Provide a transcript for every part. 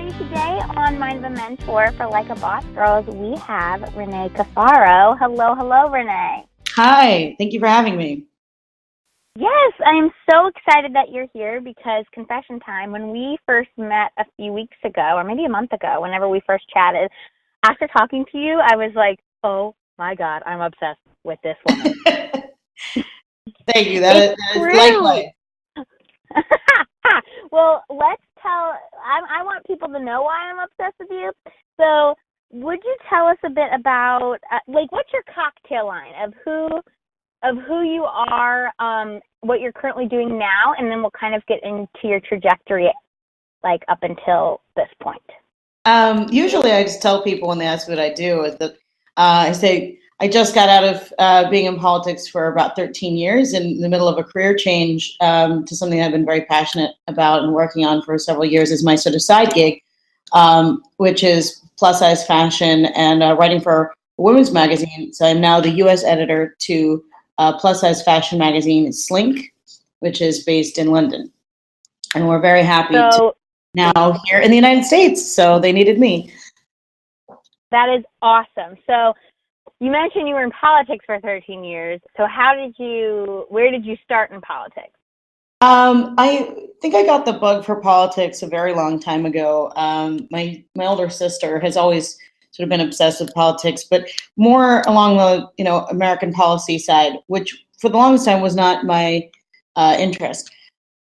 everybody. Today on Mind of a Mentor for Like a Boss Girls, we have Renee Cafaro. Hello, Renee. Hi, thank you for having me. Yes, I'm so excited that you're here because confession time, when we first met a few weeks ago, or maybe a month ago, whenever we first chatted, after talking to you, I was like, oh my God, I'm obsessed with this woman. Thank you. That is likewise. Well, let's tell, I want people to know why I'm obsessed with you. So would you tell us a bit about, what's your cocktail line of who you are, what you're currently doing now, and then we'll kind of get into your trajectory, up until this point. Usually I just tell people when they ask what I do is that I say I just got out of being in politics for about 13 years in the middle of a career change to something I've been very passionate about and working on for several years as my sort of side gig, which is plus size fashion and writing for a women's magazine. So I'm now the U.S. editor to plus size fashion magazine SLiNK, which is based in London. And we're very happy to now here in the United States. So they needed me. That is awesome. So you mentioned you were in politics for 13 years. So where did you start in politics? I think I got the bug for politics a very long time ago. My older sister has always sort of been obsessed with politics, but more along the, American policy side, which for the longest time was not my interest.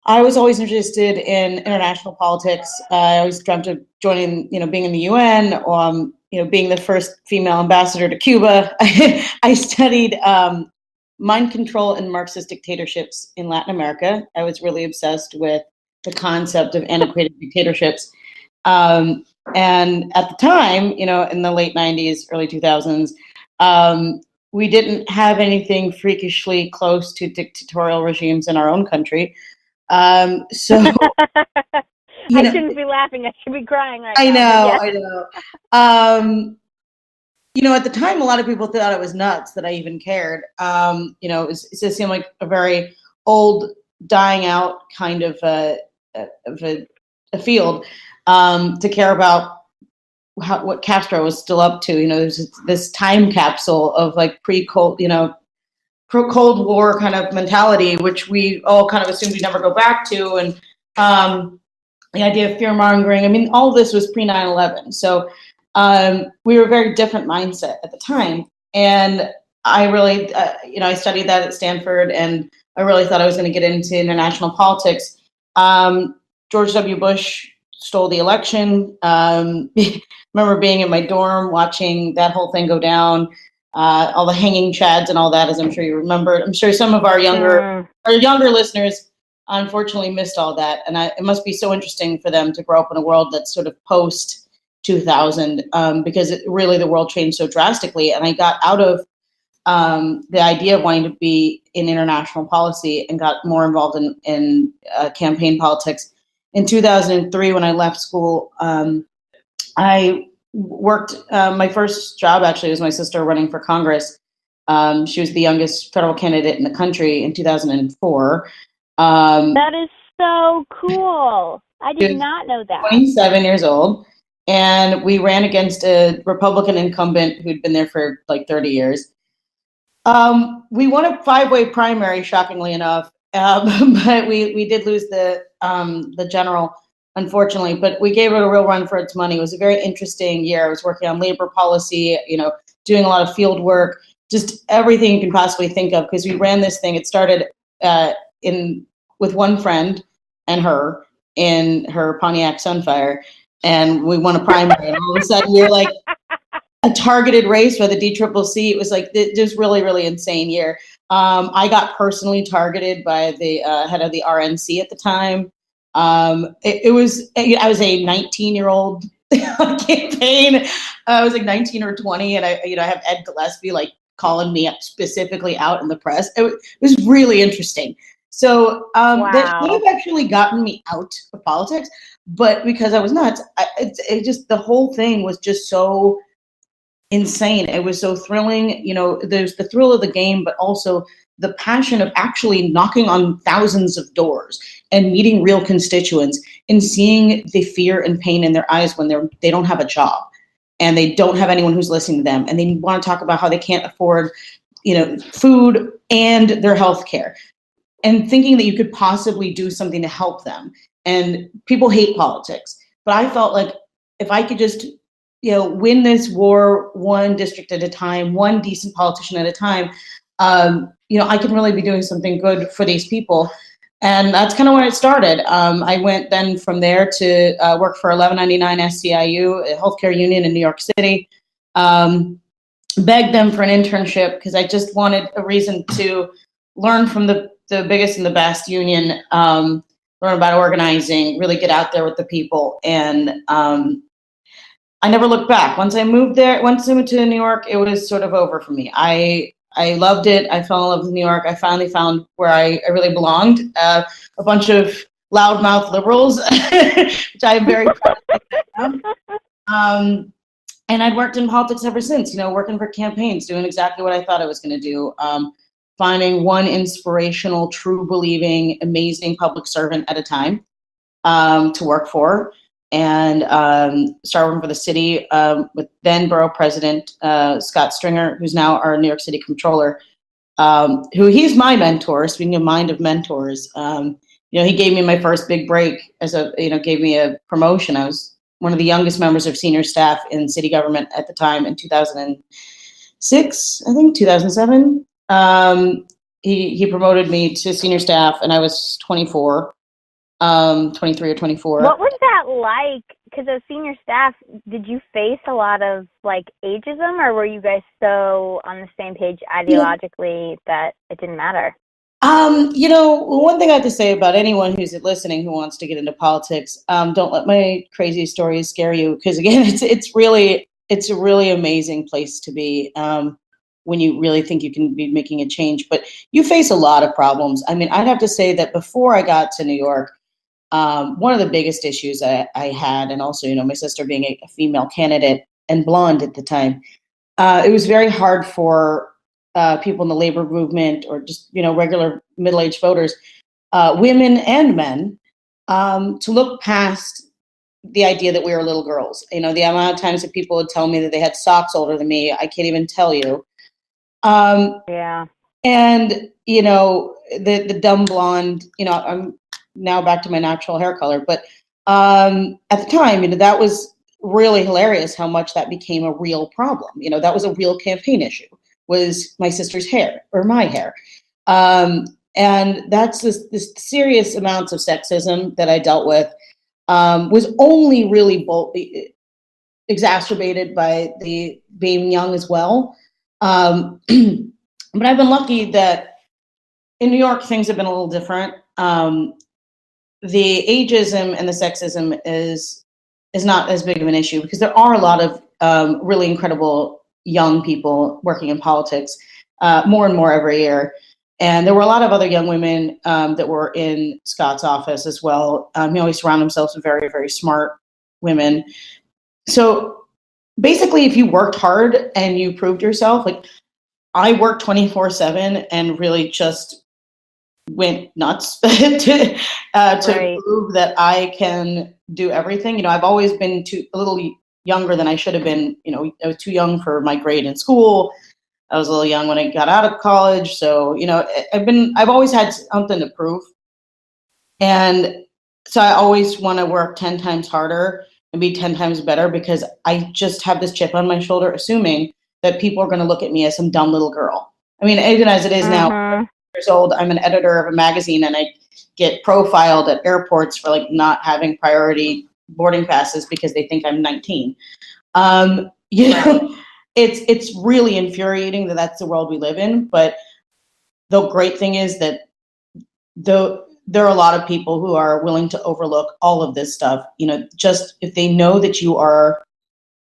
I was always interested in international politics. I always dreamt of joining, being in the UN, being the first female ambassador to Cuba. I studied mind control and Marxist dictatorships in Latin America. I was really obsessed with the concept of antiquated dictatorships. And at the time, in the late 90s, early 2000s, we didn't have anything freakishly close to dictatorial regimes in our own country. So I shouldn't be laughing. I should be crying right now. I know. At the time, a lot of people thought it was nuts that I even cared. It just seemed like a very old, dying out kind of a field to care about what Castro was still up to. There's this time capsule of pre-Cold, Cold War kind of mentality, which we all kind of assumed we'd never go back to. And the idea of fear mongering, all of this was pre 9/11. So we were a very different mindset at the time. And I really, I studied that at Stanford, and I really thought I was going to get into international politics. George W. Bush stole the election. Remember being in my dorm, watching that whole thing go down. All the hanging chads and all that, as I'm sure you remember. I'm sure some of our younger listeners unfortunately missed all that. And it must be so interesting for them to grow up in a world that's sort of post 2000, because really the world changed so drastically. And I got out of the idea of wanting to be in international policy and got more involved in campaign politics. In 2003, when I left school, I worked, my first job actually was my sister running for Congress. She was the youngest federal candidate in the country in 2004. That is so cool. I did not know that. 27 years old. And we ran against a Republican incumbent who'd been there for 30 years. We won a 5-way primary, shockingly enough, but we did lose the general, unfortunately, but we gave it a real run for its money. It was a very interesting year. I was working on labor policy, doing a lot of field work, just everything you can possibly think of, because we ran this thing. It started with one friend and her in her Pontiac Sunfire, and we won a primary. And all of a sudden, we were like a targeted race by the DCCC. It was just really, really insane year. I got personally targeted by the head of the RNC at the time. I was a 19-year-old campaign. I was 19 or 20, and I have Ed Gillespie calling me up specifically out in the press. It was really interesting. So that would have actually gotten me out of politics, but because I was nuts, it just, the whole thing was just so insane. It was so thrilling. There's the thrill of the game, but also the passion of actually knocking on thousands of doors and meeting real constituents and seeing the fear and pain in their eyes when they don't have a job and they don't have anyone who's listening to them, and they want to talk about how they can't afford, food and their health care, and thinking that you could possibly do something to help them. And people hate politics, but I felt like if I could just, win this war one district at a time, one decent politician at a time, I can really be doing something good for these people. And that's kind of when it started. I went then from there to work for 1199 SCIU, a healthcare union in New York City. Begged them for an internship because I just wanted a reason to learn from the biggest and the best union, learn about organizing, really get out there with the people. And I never looked back. Once I moved to New York, it was sort of over for me. I loved it. I fell in love with New York. I finally found where I really belonged. A bunch of loudmouth liberals, which I am very proud of. And I'd worked in politics ever since, working for campaigns, doing exactly what I thought I was going to do. Finding one inspirational, true believing, amazing public servant at a time to work for. And started working for the city with then Borough President Scott Stringer, who's now our New York City Comptroller, he's my mentor. Speaking of mind of mentors, he gave me my first big break gave me a promotion. I was one of the youngest members of senior staff in city government at the time in 2006, I think 2007. He promoted me to senior staff, and I was 24. 23 or 24. What was that like? Because as senior staff, did you face a lot of ageism, or were you guys so on the same page ideologically that it didn't matter? One thing I have to say about anyone who's listening who wants to get into politics, don't let my crazy stories scare you, because again, it's a really amazing place to be when you really think you can be making a change. But you face a lot of problems. I mean, I'd have to say that before I got to New York, one of the biggest issues I had, and also, my sister being a female candidate and blonde at the time, it was very hard for people in the labor movement or just, regular middle-aged voters, women and men, to look past the idea that we were little girls. The amount of times that people would tell me that they had socks older than me, I can't even tell you. Yeah. And, the dumb blonde, I'm now back to my natural hair color. But at the time, that was really hilarious how much that became a real problem. That was a real campaign issue, was my sister's hair or my hair. And that's this serious amounts of sexism that I dealt with was only really exacerbated by the being young as well. But I've been lucky that in New York, things have been a little different. The ageism and the sexism is not as big of an issue because there are a lot of really incredible young people working in politics, more and more every year. And there were a lot of other young women that were in Scott's office as well. He always surrounded himself with very, very smart women. So basically, if you worked hard and you proved yourself, I worked 24/7 and really just went nuts to Right. prove that I can do everything. I've always been a little younger than I should have been. I was too young for my grade in school. I was a little young when I got out of college. So, I've always had something to prove. And so I always want to work 10 times harder and be 10 times better because I just have this chip on my shoulder, assuming that people are going to look at me as some dumb little girl. I mean, even as it is now, years old, I'm an editor of a magazine and I get profiled at airports for not having priority boarding passes because they think I'm 19. It's really infuriating that that's the world we live in. But the great thing is that there are a lot of people who are willing to overlook all of this stuff. Just if they know that you are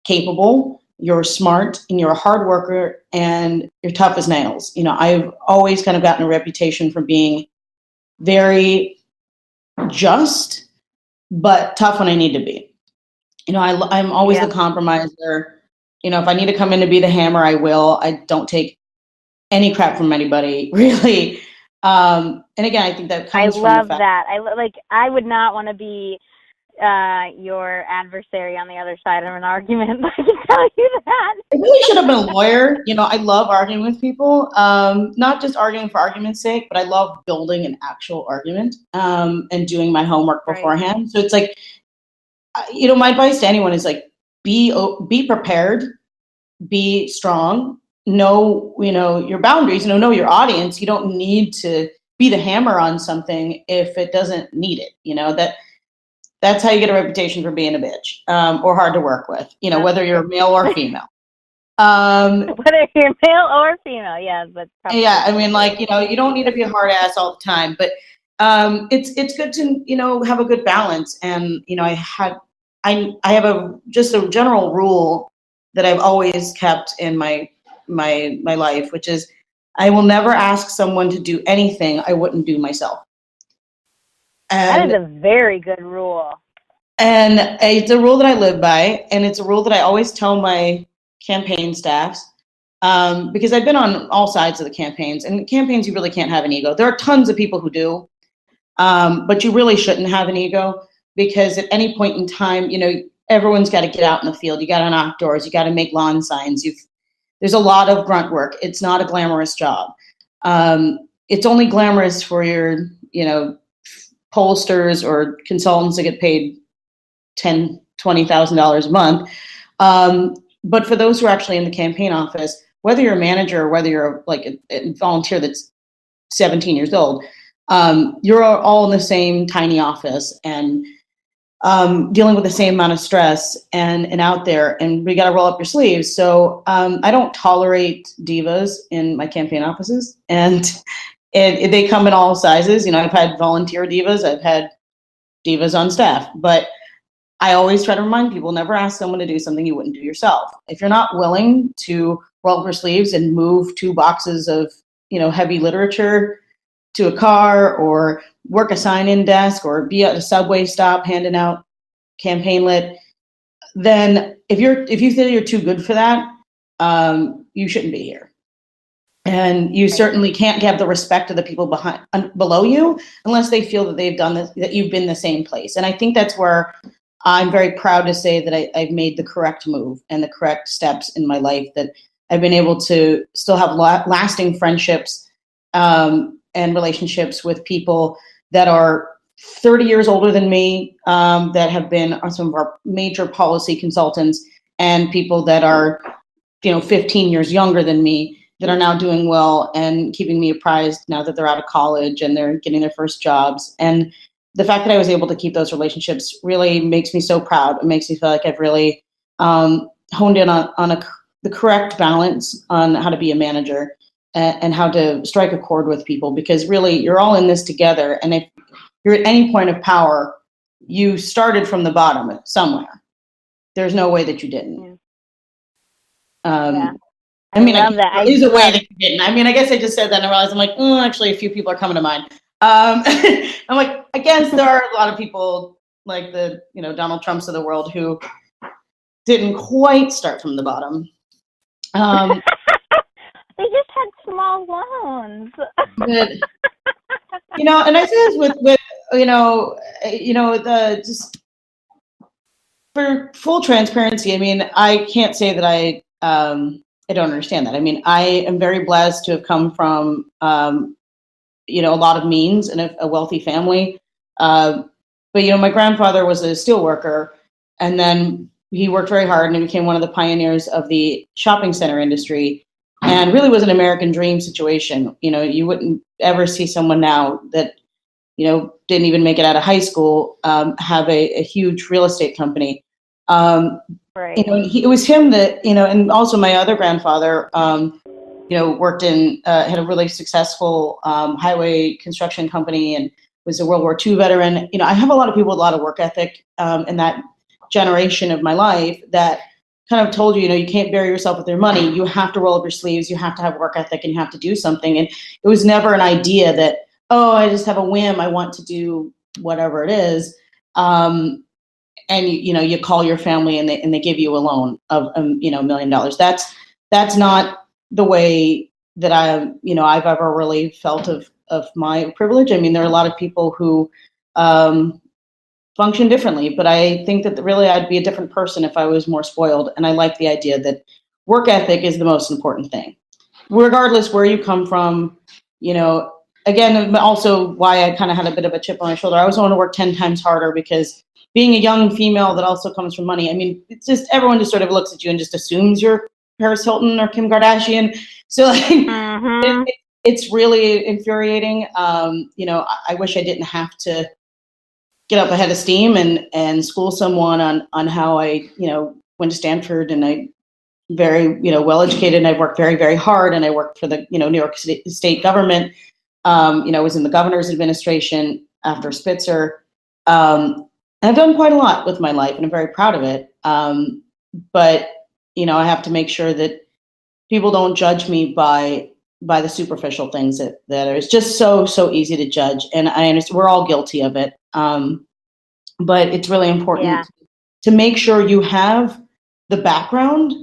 capable, you're smart, and you're a hard worker, and you're tough as nails. I've always kind of gotten a reputation for being very just, but tough when I need to be. I'm always the compromiser. If I need to come in to be the hammer, I will. I don't take any crap from anybody, really. And again, I think that I comes from the love fact. that. I would not want to be your adversary on the other side of an argument. I can tell you that. I really should have been a lawyer. You know, I love arguing with people, not just arguing for argument's sake, but I love building an actual argument and doing my homework beforehand. Right. So it's like, you know, my advice to anyone is like, be prepared, be strong, know, you know, your boundaries, know your audience. You don't need to be the hammer on something if it doesn't need it. You know, that's how you get a reputation for being a bitch or hard to work with, you know, whether you're male or female. Whether you're male or female, yeah. But yeah, I mean, like, you know, you don't need to be a hard ass all the time, but it's good to, you know, have a good balance. And, you know, I have just a general rule that I've always kept in my life, which is I will never ask someone to do anything I wouldn't do myself. And that is a very good rule. And it's a rule that I live by, and it's a rule that I always tell my campaign staffs, because I've been on all sides of the campaigns. And campaigns, you really can't have an ego. There are tons of people who do, but you really shouldn't have an ego, because at any point in time, you know, everyone's got to get out in the field. You got to knock doors. You got to make lawn signs. There's a lot of grunt work. It's not a glamorous job. It's only glamorous for your, you know, pollsters or consultants that get paid $10,000, $20,000 a month. But for those who are actually in the campaign office, whether you're a manager or whether you're like a volunteer that's 17 years old, you're all in the same tiny office and dealing with the same amount of stress and out there, and we got to roll up your sleeves. So I don't tolerate divas in my campaign offices, and they come in all sizes. You know, I've had volunteer divas, I've had divas on staff, but I always try to remind people, never ask someone to do something you wouldn't do yourself. If you're not willing to roll up your sleeves and move 2 boxes of, you know, heavy literature to a car, or work a sign-in desk, or be at a subway stop handing out campaign lit, then if you think you're too good for that, you shouldn't be here. And you certainly can't have the respect of the people below you unless they feel that they've done this, that you've been the same place. And I think that's where I'm very proud to say that I've made the correct move and the correct steps in my life, that I've been able to still have lasting friendships and relationships with people that are 30 years older than me, that have been some of our major policy consultants, and people that are, you know, 15 years younger than me, that are now doing well and keeping me apprised now that they're out of college and they're getting their first jobs. And the fact that I was able to keep those relationships really makes me so proud. It makes me feel like I've really honed in on the correct balance on how to be a manager and how to strike a chord with people, because really you're all in this together. And if you're at any point of power, you started from the bottom somewhere. There's no way that you didn't. Yeah. I mean, there's a way that you didn't. I mean, I guess I just said that and I realized I'm like, actually, a few people are coming to mind. I'm like, again, there are a lot of people like the, you know, Donald Trumps of the world who didn't quite start from the bottom. They just had small loans. But, you know, and I say this with just for full transparency. I mean, I can't say that I don't understand that. I mean, I am very blessed to have come from, you know, a lot of means and a wealthy family. But, you know, my grandfather was a steel worker, and then he worked very hard and he became one of the pioneers of the shopping center industry, and really was an American dream situation. You know, you wouldn't ever see someone now that, you know, didn't even make it out of high school, have a huge real estate company. Right. You know, it was him that, you know, and also my other grandfather, you know, worked in, had a really successful highway construction company and was a World War II veteran. You know, I have a lot of people with a lot of work ethic in that generation of my life that kind of told you, you know, you can't bury yourself with your money. You have to roll up your sleeves. You have to have work ethic and you have to do something. And it was never an idea that, oh, I just have a whim, I want to do whatever it is. And you know, you call your family and they give you a loan of, you know, $1 million. That's not the way that I've ever really felt of my privilege. I mean, there are a lot of people who function differently, but I think that really I'd be a different person if I was more spoiled. And I like the idea that work ethic is the most important thing, regardless where you come from. You know, again, also why I kind of had a bit of a chip on my shoulder. I always want to work 10 times harder, because being a young female that also comes from money, I mean, it's just, everyone just sort of looks at you and just assumes you're Paris Hilton or Kim Kardashian. So like, it's really infuriating. You know, I wish I didn't have to get up ahead of steam and school someone on how I, you know, went to Stanford, and I very, you know, well educated, and I worked very, very hard, and I worked for the, you know, New York state government. You know, I was in the governor's administration after Spitzer. And I've done quite a lot with my life, and I'm very proud of it. But, you know, I have to make sure that people don't judge me by the superficial things that are, it's just so easy to judge. And I understand we're all guilty of it. But it's really important to make sure you have the background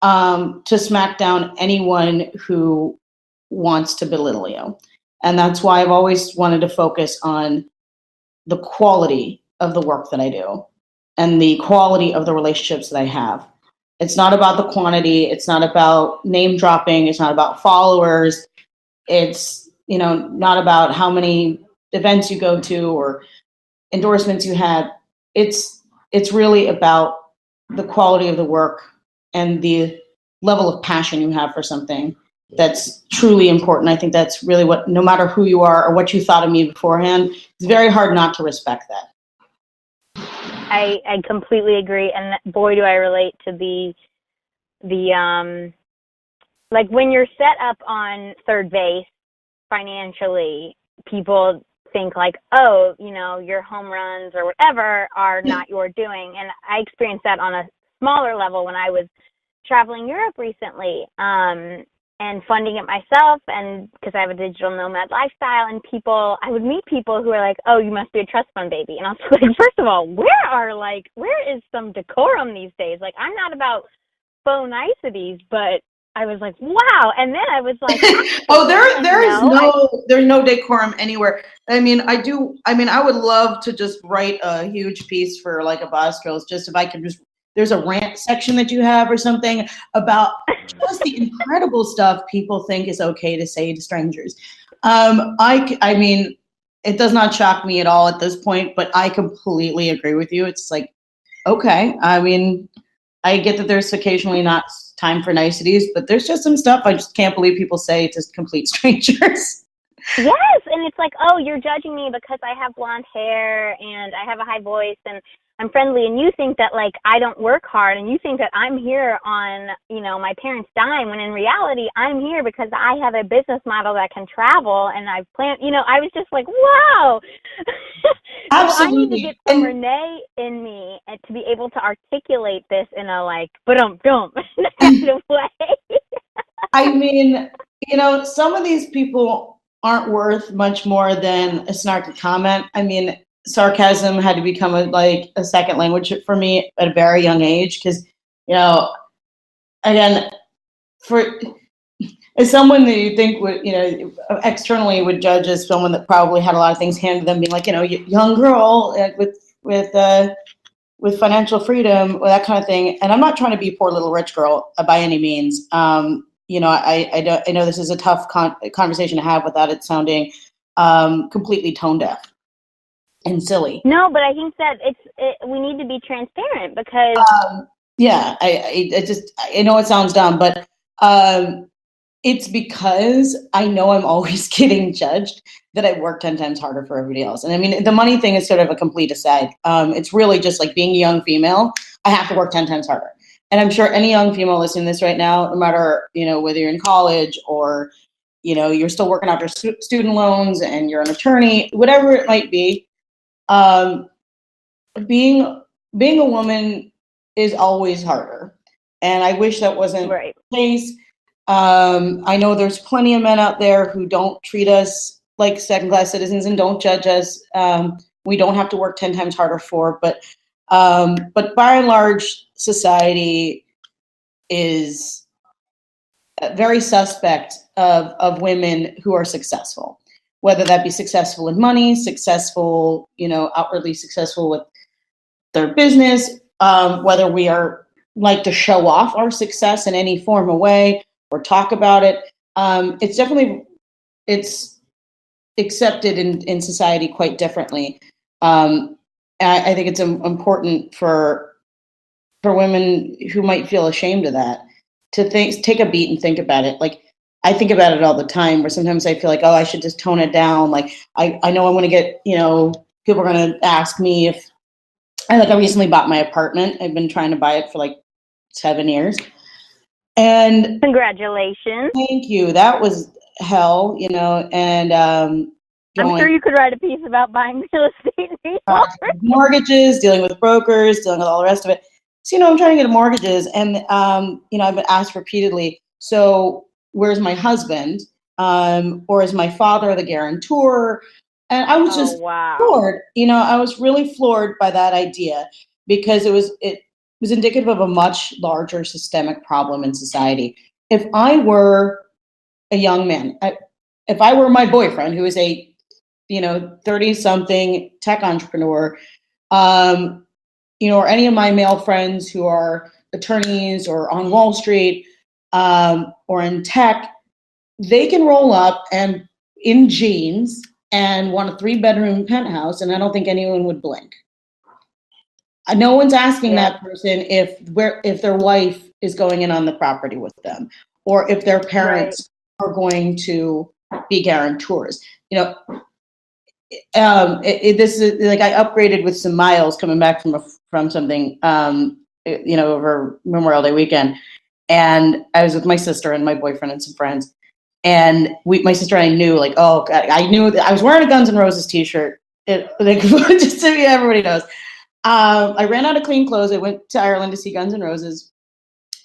to smack down anyone who wants to belittle you. And that's why I've always wanted to focus on the quality of the work that I do and the quality of the relationships that I have. It's not about the quantity. It's not about name dropping. It's not about followers. It's, you know, not about how many events you go to or endorsements you had. It's really about the quality of the work and the level of passion you have for something that's truly important. I think that's really what, no matter who you are or what you thought of me beforehand, it's very hard not to respect that. I completely agree, and boy, do I relate to the like when you're set up on third base financially, people think like, oh, you know, your home runs or whatever are not your doing, and I experienced that on a smaller level when I was traveling Europe recently, and funding it myself, and because I have a digital nomad lifestyle, and I would meet people who are like, oh, you must be a trust fund baby. And I was like, first of all, where is some decorum these days? Like, I'm not about faux niceties, but I was like, wow. And then I was like, oh, there's no decorum anywhere. I mean, I would love to just write a huge piece for like a Boss Girls, just if I could just, there's a rant section that you have or something about just the incredible stuff people think is okay to say to strangers. I mean, it does not shock me at all at this point, but I completely agree with you. It's like, okay. I mean, I get that there's occasionally not time for niceties, but there's just some stuff I just can't believe people say to complete strangers. Yes, and it's like, oh, you're judging me because I have blonde hair and I have a high voice and I'm friendly, and you think that like I don't work hard, and you think that I'm here on, you know, my parents' dime, when in reality I'm here because I have a business model that can travel, and I've planned, you know, I was just like, wow. Absolutely. So I need to get some Renee in me and to be able to articulate this in a like, kind of way. I mean, you know, some of these people aren't worth much more than a snarky comment. I mean, sarcasm had to become a second language for me at a very young age, because, you know, again, as someone that you think would, you know, externally would judge as someone that probably had a lot of things handed to them, being like, you know, young girl with financial freedom, or that kind of thing. And I'm not trying to be poor little rich girl by any means. You know, I know this is a tough conversation to have without it sounding completely tone deaf and silly. No, but I think that we need to be transparent, because yeah, I know it sounds dumb, but it's because I know I'm always getting judged that I work 10 times harder for everybody else. And I mean, the money thing is sort of a complete aside. It's really just like being a young female, I have to work 10 times harder. And I'm sure any young female listening to this right now, no matter, you know, whether you're in college or, you know, you're still working out your student loans and you're an attorney, whatever it might be, being a woman is always harder. And I wish that wasn't the case. I know there's plenty of men out there who don't treat us like second-class citizens and don't judge us. We don't have to work 10 times harder for, but by and large, society is very suspect of women who are successful. whether that be successful in money, successful, outwardly successful with their business, whether we are like to show off our success in any form or way or talk about it. It's accepted in society quite differently. I think it's important for women who might feel ashamed of that to take a beat and think about it. Like, I think about it all the time, where sometimes I feel like, oh, I should just tone it down. Like, I know I'm going to get, people are going to ask me if I recently bought my apartment. I've been trying to buy it for like 7 years. And congratulations. Thank you. That was hell, and I'm sure you could write a piece about buying real estate in New York. Mortgages, dealing with brokers, dealing with all the rest of it. So, I'm trying to get mortgages, and I've been asked repeatedly, so where's my husband? Or is my father the guarantor? And I was just floored. I was really floored by that idea, because it was indicative of a much larger systemic problem in society. If I were a young man, if I were my boyfriend, who is a 30-something tech entrepreneur, or any of my male friends who are attorneys or on Wall Street, or in tech, they can roll up and in jeans and want a 3-bedroom penthouse, and I don't think anyone would blink. No one's asking that person if their wife is going in on the property with them, or if their parents are going to be guarantors. This is like, I upgraded with some miles coming back from something, over Memorial Day weekend, and I was with my sister and my boyfriend and some friends, and my sister and I knew, like, oh God, I knew that I was wearing a Guns N' Roses t-shirt. Just so everybody knows. I ran out of clean clothes. I went to Ireland to see Guns N' Roses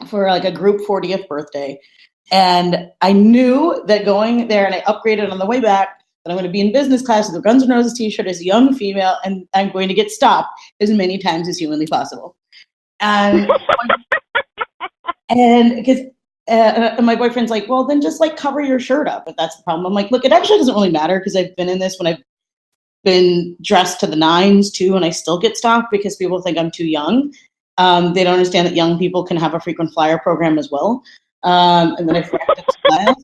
for like a group 40th birthday. And I knew that going there, and I upgraded on the way back, that I'm going to be in business class with a Guns N' Roses t-shirt as a young female, and I'm going to get stopped as many times as humanly possible. And because my boyfriend's like, well, then just like cover your shirt up if that's the problem. I'm like, look, it actually doesn't really matter, because I've been in this when I've been dressed to the nines too, and I still get stopped because people think I'm too young. They don't understand that young people can have a frequent flyer program as well. And then I corrected class.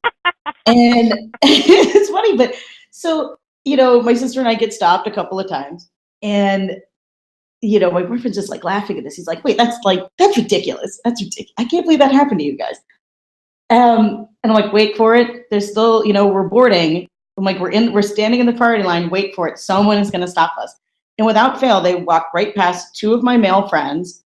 And it's funny, but so, my sister and I get stopped a couple of times, and my boyfriend's just like laughing at this. He's like, wait, that's ridiculous. That's ridiculous. I can't believe that happened to you guys. And I'm like, wait for it. There's still, we're boarding. I'm like, we're standing in the priority line. Wait for it. Someone is going to stop us. And without fail, they walked right past 2 of my male friends,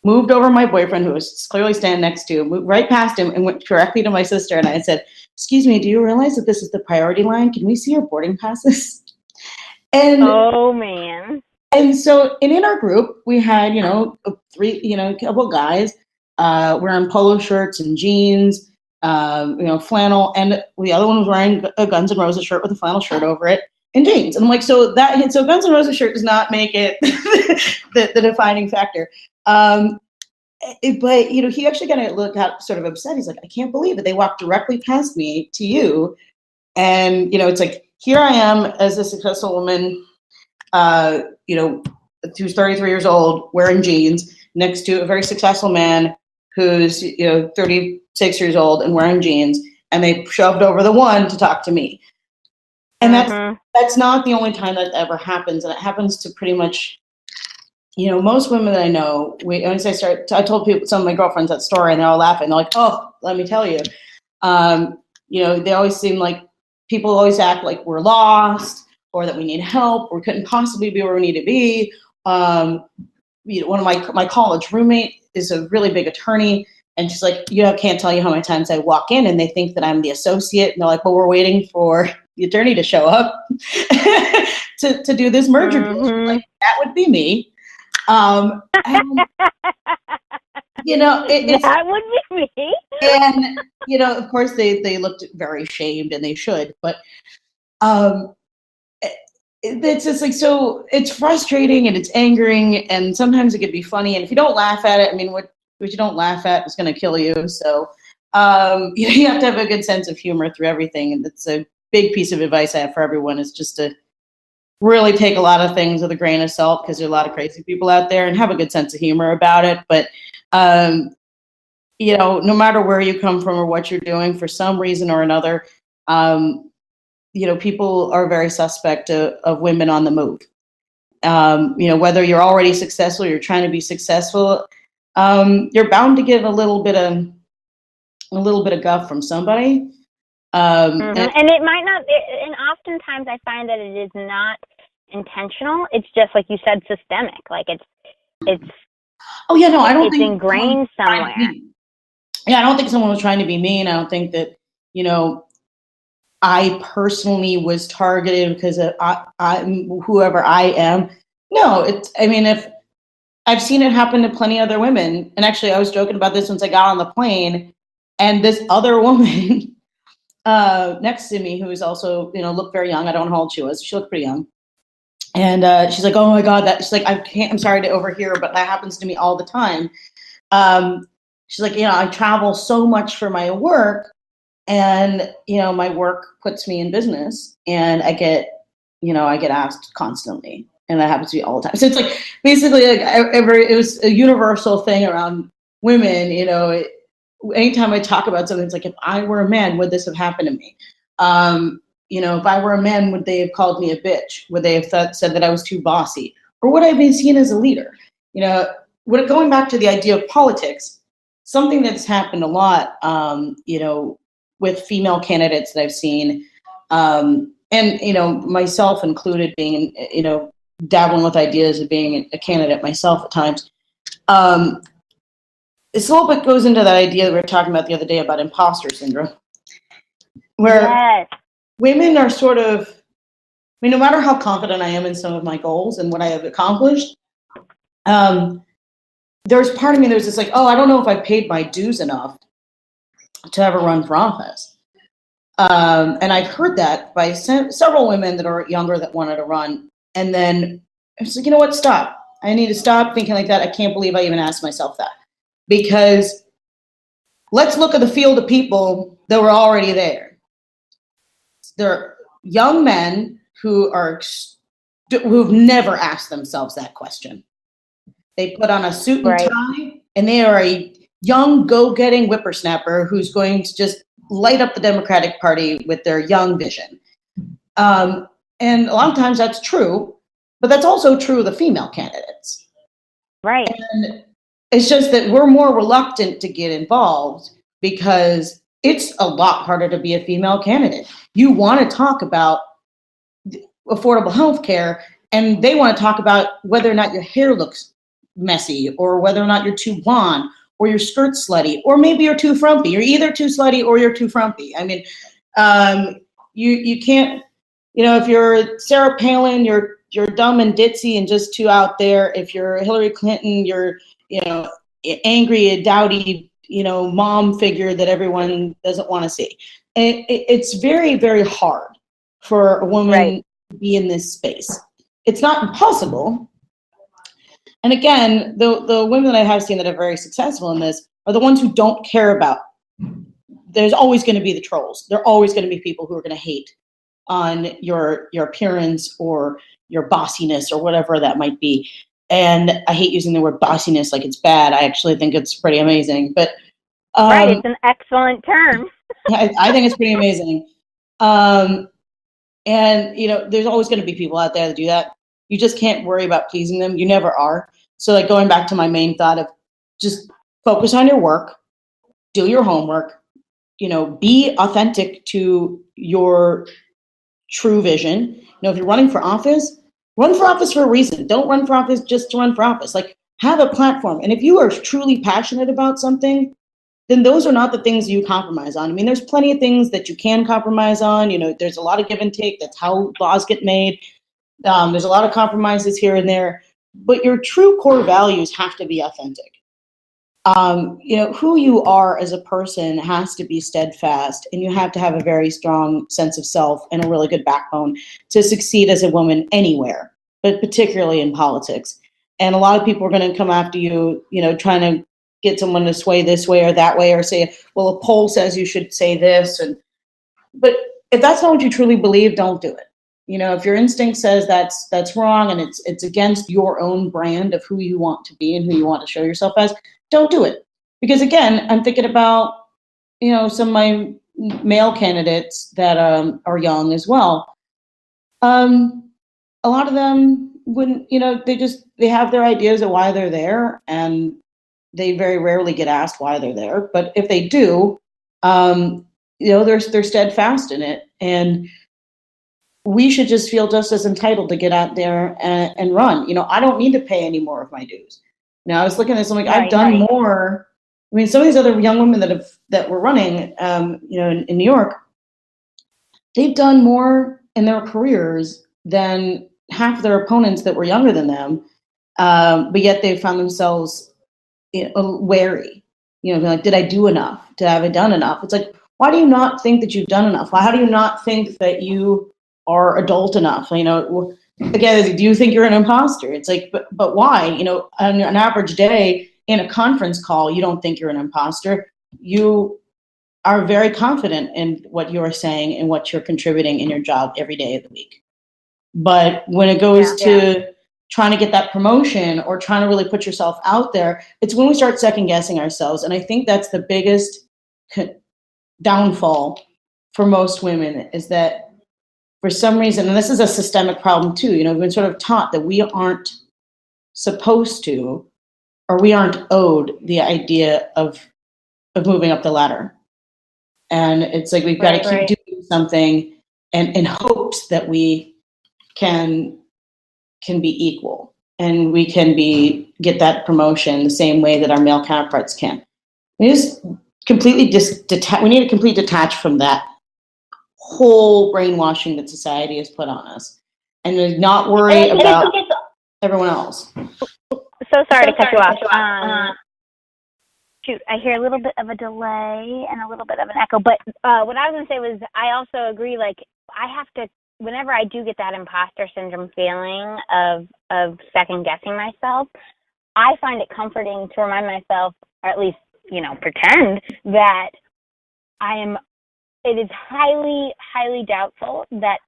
moved over my boyfriend, who was clearly standing next to him, moved right past him, and went directly to my sister. And I said, excuse me, do you realize that this is the priority line? Can we see your boarding passes? And oh man. And so, in our group, we had, a couple guys wearing polo shirts and jeans, flannel, and the other one was wearing a Guns N' Roses shirt with a flannel shirt over it and jeans. And I'm like, so Guns N' Roses shirt does not make it the defining factor. But he actually got sort of upset. He's like, I can't believe it. They walked directly past me to you, and it's like, here I am as a successful woman, who's 33 years old, wearing jeans, next to a very successful man who's 36 years old and wearing jeans, and they shoved over the one to talk to me. And that's not the only time that ever happens, and it happens to pretty much, most women that I know. I told people, some of my girlfriends, that story, and they're all laughing. They're like, oh, let me tell you. They always seem like, people always act like we're lost, or that we need help, or we couldn't possibly be where we need to be. One of my college roommate is a really big attorney, and she's like, can't tell you how many times I walk in and they think that I'm the associate, and they're like, well, we're waiting for the attorney to show up to do this merger deal. Like, that would be me. That would be me. And of course they looked very ashamed, and they should, but it's just like, so it's frustrating and it's angering, and sometimes it could be funny, and if you don't laugh at it, what you don't laugh at is going to kill you. So you have to have a good sense of humor through everything, and it's a big piece of advice I have for everyone is just to really take a lot of things with a grain of salt, because there are a lot of crazy people out there, and have a good sense of humor about it. But, you know, no matter where you come from or what you're doing, for some reason or another, you know, people are very suspect of women on the move. You know, whether you're already successful, or you're trying to be successful, you're bound to get a little bit of guff from somebody. And it might not, and oftentimes I find that it is not intentional. It's just, like you said, systemic. Like it's. Oh yeah, no, I don't think it's ingrained somewhere. Yeah, I don't think someone was trying to be mean. I don't think that, you know, I personally was targeted because I'm whoever I am. No, I mean, if I've seen it happen to plenty of other women. And actually, I was joking about this once I got on the plane, and this other woman next to me, who was also, you know, looked very young. I don't know how old she was. She looked pretty young. And she's like, oh my God, she's like, I'm sorry to overhear, but that happens to me all the time. She's like, you know, I travel so much for my work, and, you know, my work puts me in business, and I get asked constantly, and that happens to me all the time. So it's like, basically, like, it was a universal thing around women, you know. Anytime I talk about something, it's like, if I were a man, would this have happened to me? You know, if I were a man, would they have called me a bitch? Would they have said that I was too bossy? Or would I have been seen as a leader? You know, going back to the idea of politics, something that's happened a lot, you know, with female candidates that I've seen, and, you know, myself included, being, you know, dabbling with ideas of being a candidate myself at times. It's a little bit goes into that idea that we were talking about the other day about imposter syndrome, where women are sort of, I mean, no matter how confident I am in some of my goals and what I have accomplished, there's part of me, there's this like, oh, I don't know if I paid my dues enough to ever run for office. And I've heard that by several women that are younger that wanted to run. And then I was like, you know what, stop. I need to stop thinking like that. I can't believe I even asked myself that. Because let's look at the field of people that were already there. They're young men who've never asked themselves that question. They put on a suit and tie, and they are a young, go-getting whippersnapper who's going to just light up the Democratic Party with their young vision. And a lot of times that's true, but that's also true of the female candidates. Right. And it's just that we're more reluctant to get involved because it's a lot harder to be a female candidate. You want to talk about affordable health care, and they want to talk about whether or not your hair looks messy, or whether or not you're too blonde, or your skirt's slutty, or maybe you're too frumpy. You're either too slutty or you're too frumpy. I mean, you can't, you know, if you're Sarah Palin, you're dumb and ditzy and just too out there. If you're Hillary Clinton, you're, you know, angry, a dowdy, you know, mom figure that everyone doesn't want to see. And it's very, very hard for a woman to be in this space. It's not impossible. And again, the women that I have seen that are very successful in this are the ones who don't care about. There's always going to be the trolls. There are always going to be people who are going to hate on your appearance or your bossiness or whatever that might be. And I hate using the word bossiness like it's bad. I actually think it's pretty amazing. But it's an excellent term. I think it's pretty amazing. And you know, there's always going to be people out there that do that. You just can't worry about pleasing them. You never are. So like going back to my main thought of just focus on your work, do your homework, you know, be authentic to your true vision. You know, if you're running for office, run for office for a reason. Don't run for office just to run for office. Like, have a platform. And if you are truly passionate about something, then those are not the things you compromise on. I mean, there's plenty of things that you can compromise on. You know, there's a lot of give and take. That's how laws get made. There's a lot of compromises here and there, but your true core values have to be authentic. You know, who you are as a person has to be steadfast, and you have to have a very strong sense of self and a really good backbone to succeed as a woman anywhere, but particularly in politics. And a lot of people are going to come after you, you know, trying to get someone to sway this way or that way, or say, well, a poll says you should say this. But if that's not what you truly believe, don't do it. You know, if your instinct says that's wrong and it's against your own brand of who you want to be and who you want to show yourself as, don't do it. Because again, I'm thinking about, you know, some of my male candidates that are young as well. A lot of them wouldn't, you know, they have their ideas of why they're there, and they very rarely get asked why they're there. But if they do, you know, they're steadfast in it, and we should just feel just as entitled to get out there and run. You know, I don't need to pay any more of my dues. You know, I was looking at this, I'm like, I've done more. I mean, some of these other young women that were running, you know, in New York, they've done more in their careers than half of their opponents that were younger than them. But yet they found themselves, you know, wary. You know, like, did I do enough? Have I done enough? It's like, why do you not think that you've done enough? How do you not think that you are adult enough? You know, again, do you think you're an imposter? It's like, but why? You know, on an average day in a conference call, you don't think you're an imposter. You are very confident in what you're saying and what you're contributing in your job every day of the week. But when it goes to trying to get that promotion or trying to really put yourself out there, it's when we start second guessing ourselves. And I think that's the biggest downfall for most women, is that for some reason, and this is a systemic problem too, you know, we've been sort of taught that we aren't supposed to, or we aren't owed the idea of moving up the ladder. And it's like, we've got to keep doing something and in hopes that we can be equal and we can get that promotion the same way that our male counterparts can. We just completely we need to completely detach from that whole brainwashing that society has put on us, and not worry about everyone else. So sorry to cut you off. Shoot, I hear a little bit of a delay and a little bit of an echo, but what I was going to say was, I also agree, like, I have to, whenever I do get that imposter syndrome feeling of second guessing myself, I find it comforting to remind myself, or at least, you know, pretend that it is highly, highly doubtful that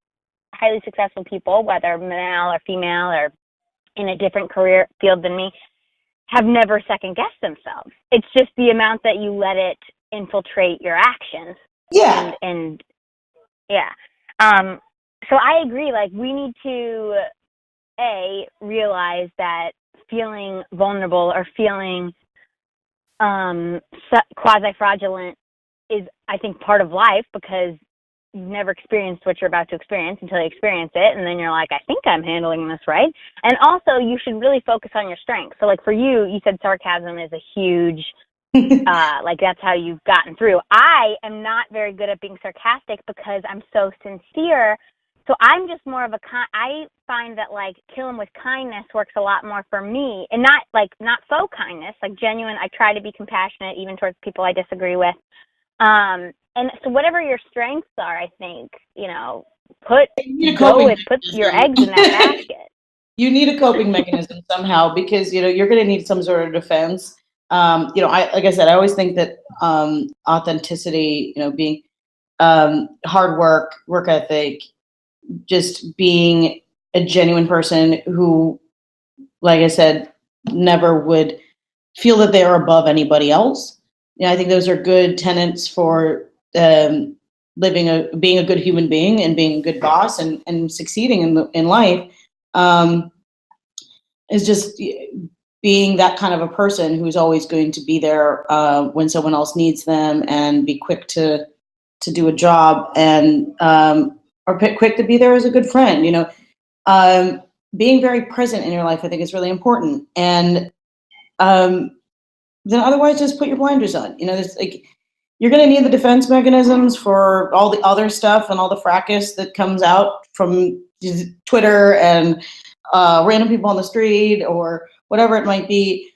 highly successful people, whether male or female or in a different career field than me, have never second guessed themselves. It's just the amount that you let it infiltrate your actions. Yeah. And yeah. So I agree, like, we need to, realize that feeling vulnerable or feeling quasi-fraudulent is, I think, part of life, because you've never experienced what you're about to experience until you experience it, and then you're like, I think I'm handling this right. And also, you should really focus on your strengths. So, like, for you said sarcasm is a huge, like, that's how you've gotten through. I am not very good at being sarcastic because I'm so sincere. So I'm just more of I find that, like, kill 'em with kindness works a lot more for me, and not faux kindness, like genuine. I try to be compassionate even towards people I disagree with. And so whatever your strengths are, I think, you know, put your eggs in that basket. You need a coping mechanism somehow, because, you know, you're going to need some sort of defense. You know, like I said, I always think that authenticity, you know, being hard work ethic, just being a genuine person who, like I said, never would feel that they are above anybody else. You know, I think those are good tenets for being a good human being and being a good boss and succeeding in life. Is just being that kind of a person who's always going to be there when someone else needs them, and be quick to do a job, and or quick to be there as a good friend. You know, being very present in your life, I think, is really important. And then otherwise, just put your blinders on. You know, there's like, you're going to need the defense mechanisms for all the other stuff and all the fracas that comes out from Twitter and random people on the street or whatever it might be.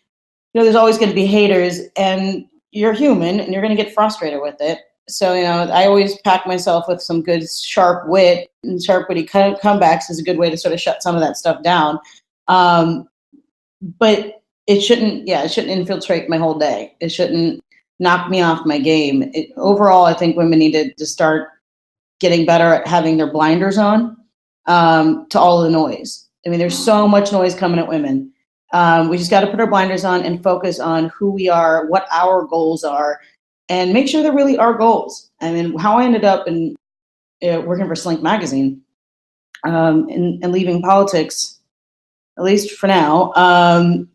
You know, there's always going to be haters, and you're human, and you're going to get frustrated with it. So, you know, I always pack myself with some good sharp wit, and sharp witty comebacks is a good way to sort of shut some of that stuff down. But it shouldn't infiltrate my whole day. It shouldn't knock me off my game. Overall, I think women need to start getting better at having their blinders on to all the noise. I mean, there's so much noise coming at women. We just got to put our blinders on and focus on who we are, what our goals are, and make sure they're really our goals. I mean, how I ended up in working for SLiNK magazine and leaving politics, at least for now. I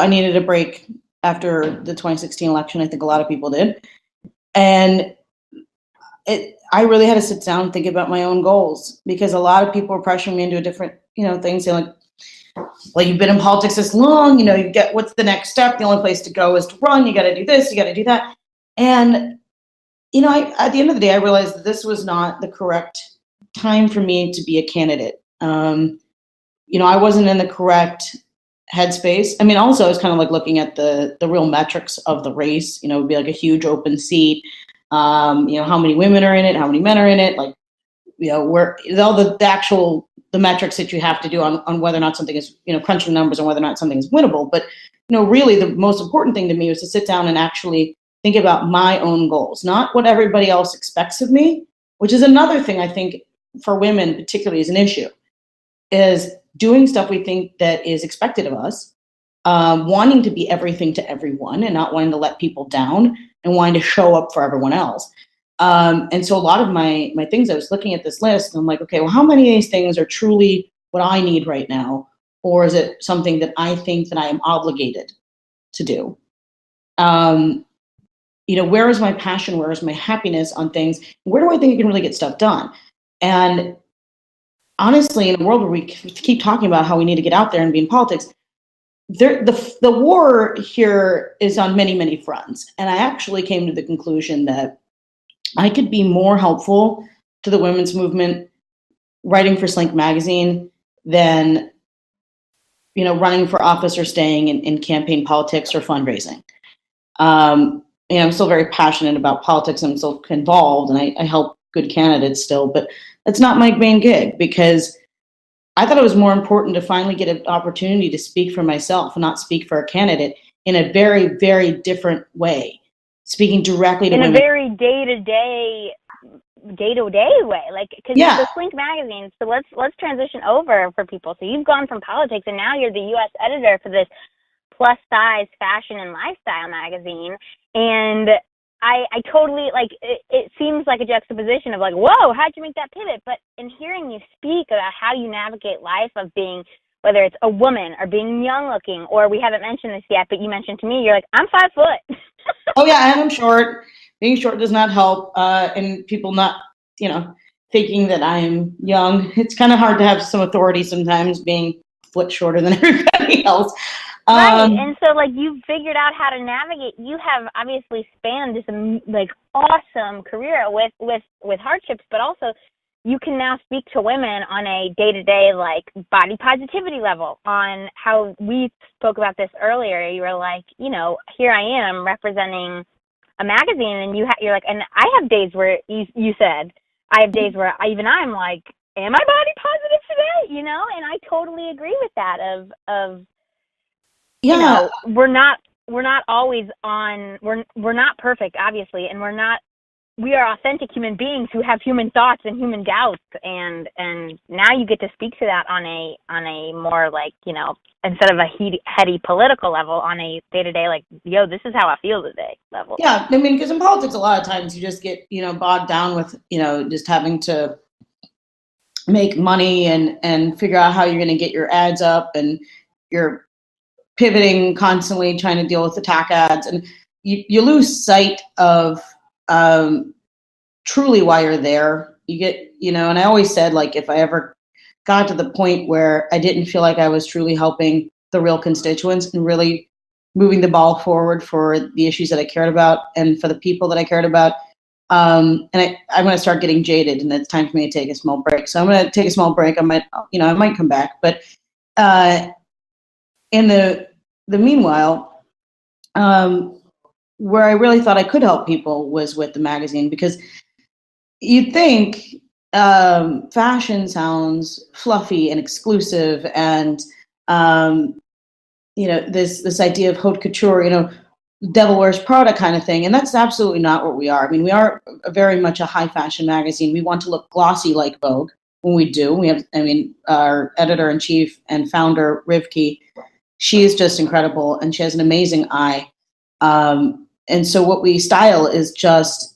needed a break after the 2016 election. I think a lot of people did. And I really had to sit down and think about my own goals, because a lot of people were pressuring me into a different, things. Saying like, well, you've been in politics this long, you get, what's the next step? The only place to go is to run. You got to do this, you got to do that. And, at the end of the day, I realized that this was not the correct time for me to be a candidate. I wasn't in the correct headspace. I mean, also I was kind of like looking at the real metrics of the race. It would be like a huge open seat. How many women are in it, how many men are in it, like, where all the metrics that you have to do on whether or not something is, crunching numbers on whether or not something is winnable. But, really the most important thing to me was to sit down and actually think about my own goals, not what everybody else expects of me, which is another thing I think for women particularly is an issue, is doing stuff we think that is expected of us, wanting to be everything to everyone and not wanting to let people down and wanting to show up for everyone else. And so a lot of my things, I was looking at this list and I'm like, okay, well, how many of these things are truly what I need right now? Or is it something that I think that I am obligated to do? Where is my passion? Where is my happiness on things? Where do I think I can really get stuff done? And honestly, in a world where we keep talking about how we need to get out there and be in politics, the war here is on many, many fronts. And I actually came to the conclusion that I could be more helpful to the women's movement writing for SLiNK magazine than, running for office or staying in campaign politics or fundraising. I'm still very passionate about politics. I'm still involved and I help good candidates still, but that's not my main gig, because I thought it was more important to finally get an opportunity to speak for myself and not speak for a candidate in a very, very different way, speaking directly to women. In a very day-to-day way, like, because the SLiNK magazine. So let's transition over for people. So you've gone from politics and now you're the U.S. editor for this plus size fashion and lifestyle magazine. And I totally, like, it seems like a juxtaposition of like, whoa, how'd you make that pivot? But in hearing you speak about how you navigate life of being, whether it's a woman or being young looking, or we haven't mentioned this yet, but you mentioned to me, you're like, I'm 5 foot. Oh yeah, and I'm short. Being short does not help. And people not, thinking that I'm young. It's kind of hard to have some authority sometimes being a foot shorter than everybody else. Right, and so like you've figured out how to navigate. You have obviously spanned this like awesome career with hardships, but also you can now speak to women on a day-to-day like body positivity level. On how we spoke about this earlier, you were like, here I am representing a magazine, and you're like, and I have days where you said I have days where I'm like, am I body positive today? And I totally agree with that. Of yeah, we're not always on. We're not perfect, obviously, and we are authentic human beings who have human thoughts and human doubts, and now you get to speak to that on a more like, instead of a heady political level, on a day-to-day like, yo, this is how I feel today level. Yeah, I mean, because in politics a lot of times you just get, bogged down with, just having to make money and figure out how you're going to get your ads up, and you're pivoting constantly trying to deal with attack ads, and you lose sight of truly why you're there. You get, and I always said, like, if I ever got to the point where I didn't feel like I was truly helping the real constituents and really moving the ball forward for the issues that I cared about and for the people that I cared about, and I'm going to start getting jaded, and it's time for me to take a small break. So I'm going to take a small break. I might come back, but in the meanwhile, where I really thought I could help people was with the magazine, because you'd think fashion sounds fluffy and exclusive, and this idea of haute couture. Devil Wears Prada kind of thing. And that's absolutely not what we are. I mean, we are very much a high fashion magazine. We want to look glossy like Vogue when we do. We have, I mean, our editor-in-chief and founder, Rivki, she is just incredible and she has an amazing eye. And so what we style is just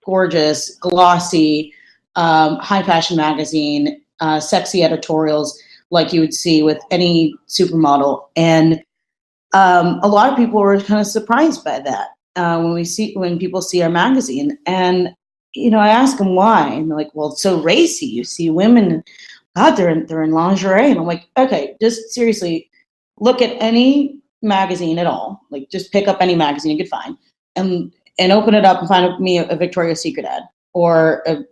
gorgeous, glossy, high fashion magazine, sexy editorials like you would see with any supermodel. And a lot of people were kind of surprised by that when people see our magazine. And I ask them why, and they're like, "Well, it's so racy. You see women, God, they're in lingerie." And I'm like, "Okay, just seriously, look at any magazine at all. Like, just pick up any magazine you could find, and open it up and find me a Victoria's Secret ad or a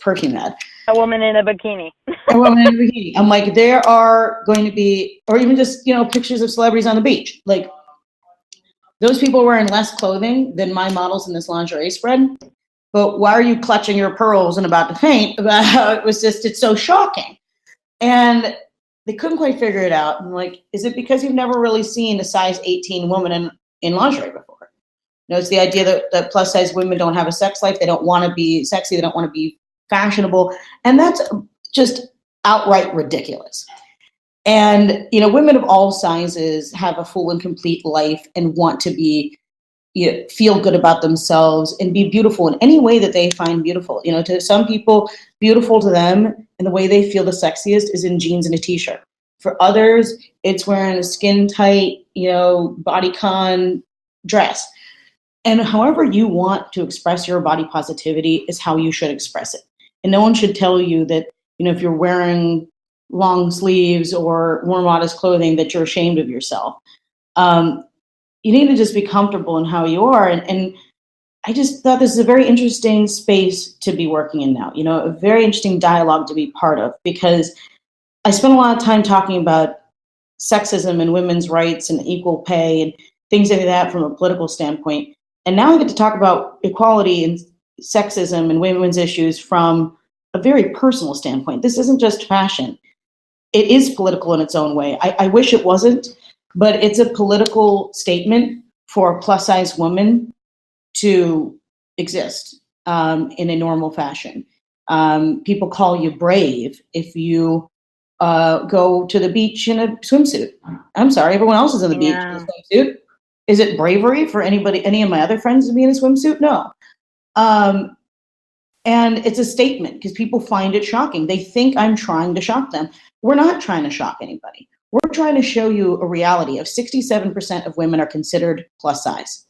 perfume ad. A woman in a bikini. A woman in a bikini. I'm like, there are going to be, or even just, pictures of celebrities on the beach. Like, those people are wearing less clothing than my models in this lingerie spread. But why are you clutching your pearls and about to faint about how it's so shocking? And they couldn't quite figure it out. I'm like, is it because you've never really seen a size 18 woman in lingerie before? It's the idea that plus size women don't have a sex life. They don't want to be sexy. They don't want to be fashionable. And that's just outright ridiculous. And, women of all sizes have a full and complete life and want to be, feel good about themselves and be beautiful in any way that they find beautiful. To some people, beautiful to them and the way they feel the sexiest is in jeans and a t-shirt. For others, it's wearing a skin tight, bodycon dress. And however you want to express your body positivity is how you should express it. And no one should tell you that, if you're wearing long sleeves or more modest clothing that you're ashamed of yourself. You need to just be comfortable in how you are. And I just thought this is a very interesting space to be working in now, a very interesting dialogue to be part of, because I spent a lot of time talking about sexism and women's rights and equal pay and things like that from a political standpoint. And now I get to talk about equality and sexism and women's issues from a very personal standpoint. This isn't just fashion. It is political in its own way. I wish it wasn't, but it's a political statement for a plus size woman to exist in a normal fashion. People call you brave if you go to the beach in a swimsuit. I'm sorry, everyone else is on the beach in a swimsuit. Is it bravery for any of my other friends to be in a swimsuit? No. And it's a statement because people find it shocking. They think I'm trying to shock them. We're not trying to shock anybody. We're trying to show you a reality of 67% of women are considered plus size.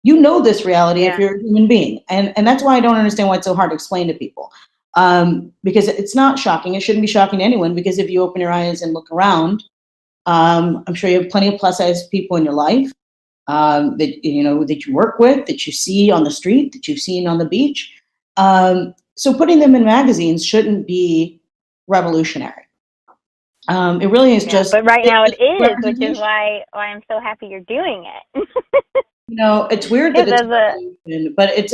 You know this reality if you're a human being. And that's why I don't understand why it's so hard to explain to people. Because it's not shocking. It shouldn't be shocking to anyone, because if you open your eyes and look around, I'm sure you have plenty of plus size people in your life that you work with, that you see on the street, that you've seen on the beach. So putting them in magazines shouldn't be revolutionary. It really is just. But right now it is, which is why I'm so happy you're doing it. It's weird that but it's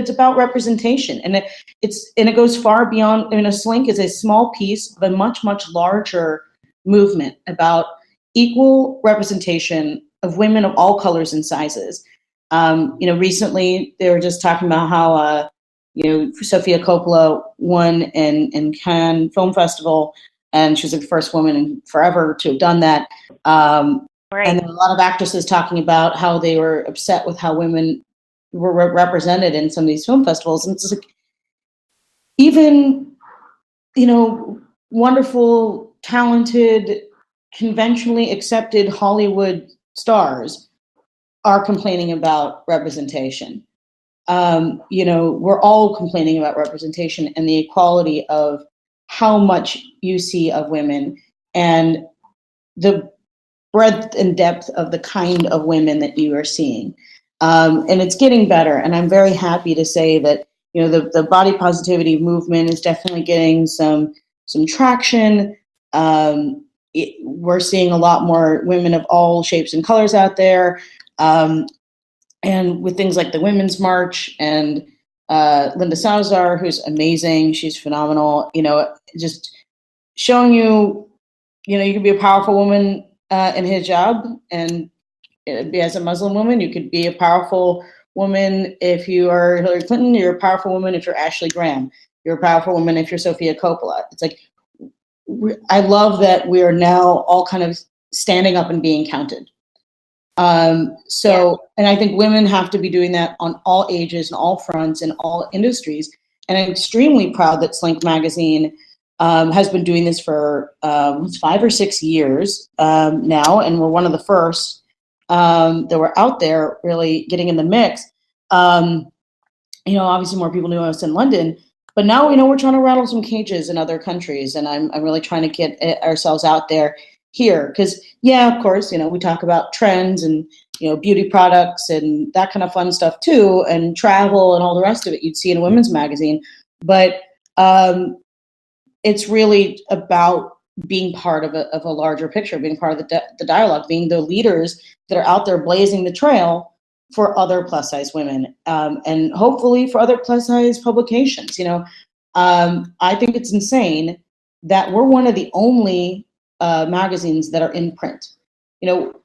about representation, and it goes far beyond. SLiNK is a small piece of a much, much larger movement about equal representation of women of all colors and sizes. Recently they were just talking about how, Sofia Coppola won in Cannes Film Festival, and she was the first woman in forever to have done that. Right. And there were a lot of actresses talking about how they were upset with how women were represented in some of these film festivals. And it's like, even, wonderful, talented, conventionally accepted Hollywood stars are complaining about representation. We're all complaining about representation and the equality of how much you see of women and the breadth and depth of the kind of women that you are seeing. And it's getting better. And I'm very happy to say that, the body positivity movement is definitely getting some traction. We're seeing a lot more women of all shapes and colors out there. And with things like the Women's March and Linda Salazar, who's amazing. She's phenomenal. Just showing you, you can be a powerful woman in hijab and as a Muslim woman. You could be a powerful woman if you are Hillary Clinton. You're a powerful woman if you're Ashley Graham. You're a powerful woman if you're Sophia Coppola. It's like, I love that we are now all kind of standing up and being counted. And I think women have to be doing that on all ages and all fronts and all industries. And I'm extremely proud that SLiNK magazine has been doing this for 5 or 6 years now, and we're one of the first that were out there really getting in the mix. Obviously more people knew us in London, but now we're trying to rattle some cages in other countries, and I'm really trying to get ourselves out there here, because of course, we talk about trends and beauty products and that kind of fun stuff too, and travel and all the rest of it you'd see in a women's magazine, but it's really about being part of a larger picture, being part of the dialogue, being the leaders that are out there blazing the trail for other plus size women, and hopefully for other plus size publications. I think it's insane that we're one of the only magazines that are in print.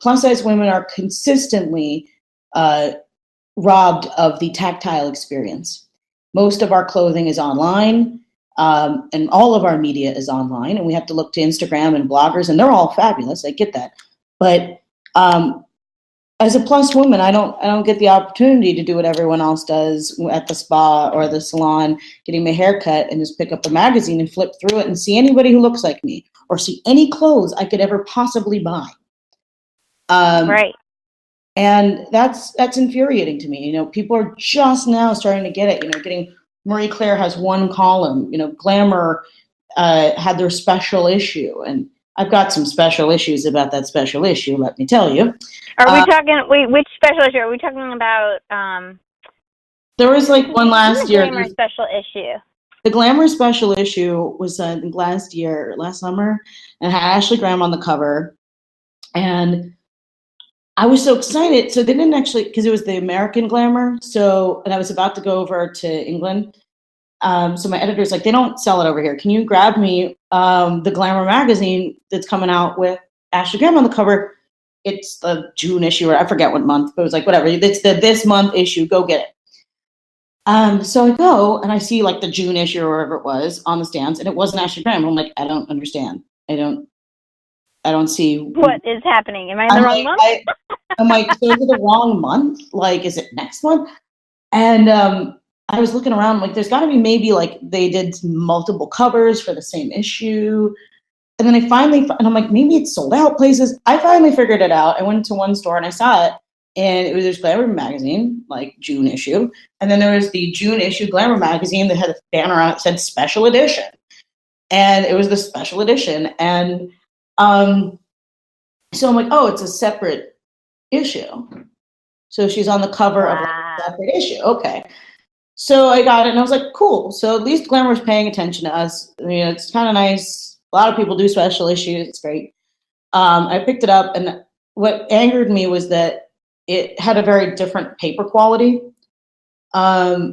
Plus size women are consistently robbed of the tactile experience. Most of our clothing is online, and all of our media is online, and we have to look to Instagram and bloggers, and they're all fabulous. I get that, but as a plus woman, I don't get the opportunity to do what everyone else does at the spa or the salon, getting my hair cut, and just pick up the magazine and flip through it and see anybody who looks like me or see any clothes I could ever possibly buy. Right. And that's infuriating to me. People are just now starting to get it. Getting Marie Claire has one column. Glamour had their special issue, and I've got some special issues about that special issue, let me tell you. Are we talking, which special issue? Are we talking about? There was one last year. Glamour special issue. The Glamour special issue was last summer, and had Ashley Graham on the cover. And I was so excited. So they didn't actually, because it was the American Glamour. And I was about to go over to England. So my editor's like, they don't sell it over here. Can you grab me the Glamour magazine that's coming out with Ashley Graham on the cover? It's the June issue, or I forget what month, but it was like, whatever. It's this month issue. Go get it. So I go and I see the June issue or whatever it was on the stands, and it wasn't Ashley Graham. I'm like, I don't understand. I don't see what is happening. Am I in the wrong month? I'm like, so is it the wrong month? Is it next month? And I was looking around, there's got to be maybe they did multiple covers for the same issue. And then and I'm like, maybe it's sold out places. I finally figured it out. I went to one store and I saw it, and it was this Glamour magazine, June issue. And then there was the June issue Glamour magazine that had a banner on it that said special edition. And it was the special edition. And so I'm like, oh, it's a separate issue. So she's on the cover of a separate issue. Okay. So I got it, and I was like, cool. So at least Glamour's paying attention to us. It's kind of nice. A lot of people do special issues. It's great. I picked it up, and what angered me was that it had a very different paper quality. That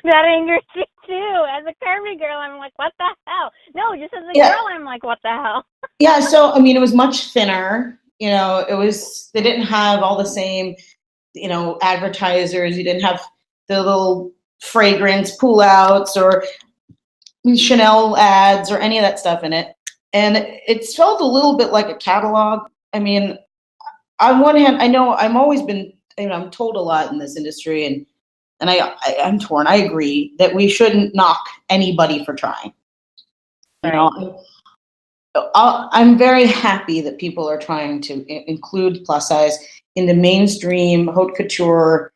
angers me too. As a curvy girl, I'm like, what the hell? No, just as a girl, I'm like, what the hell? Yeah, so, it was much thinner. They didn't have all the same, advertisers. You didn't have the little fragrance pull-outs or Chanel ads or any of that stuff in it. And it felt a little bit like a catalog. On one hand, I know I'm always been, I'm told a lot in this industry, and I'm torn. I agree that we shouldn't knock anybody for trying. I'm very happy that people are trying to include plus size in the mainstream haute couture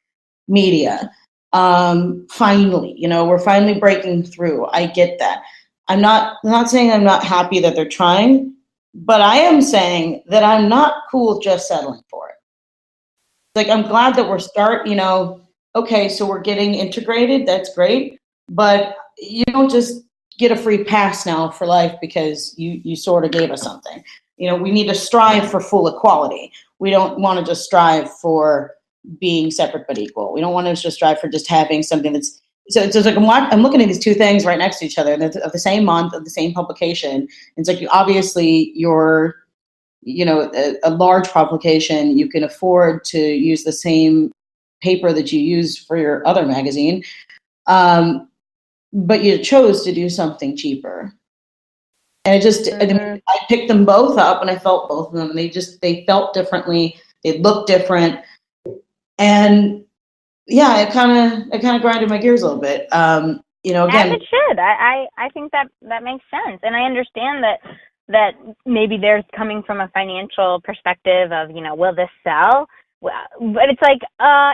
media. Finally, we're finally breaking through. I get that. I'm not saying I'm not happy that they're trying, but I am saying that I'm not cool just settling for it. I'm glad that we're okay, so we're getting integrated. That's great. But you don't just get a free pass now for life because you sort of gave us something. We need to strive for full equality. We don't want to just strive for being separate but equal. We don't want to just strive for just having something that's so I'm looking at these two things right next to each other, of the same month, of the same publication. It's obviously your a large publication, you can afford to use the same paper that you use for your other magazine. But you chose to do something cheaper. And I picked them both up and I felt both of them. They felt differently. They looked different. And yeah, it kind of grinded my gears a little bit. Again, as it should. I think that makes sense. And I understand that maybe they're coming from a financial perspective of, will this sell? Well, but it's like,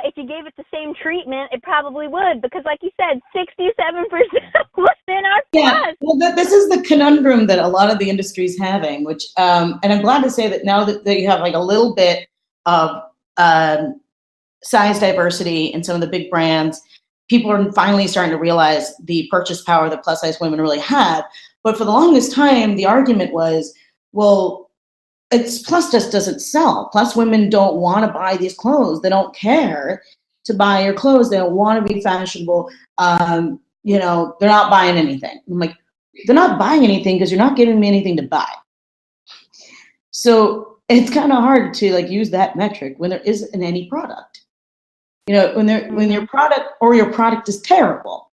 if you gave it the same treatment, it probably would, because like you said, 67% within our plus. Well, this is the conundrum that a lot of the industry is having, which, and I'm glad to say that now that you have like a little bit of size diversity in some of the big brands, people are finally starting to realize the purchase power that plus size women really have. But for the longest time, the argument was, well, plus just doesn't sell. Plus women don't want to buy these clothes. They don't care to buy your clothes. They don't want to be fashionable. They're not buying anything. I'm like, they're not buying anything because you're not giving me anything to buy. So it's kind of hard to like use that metric when there isn't any product. When your product is terrible.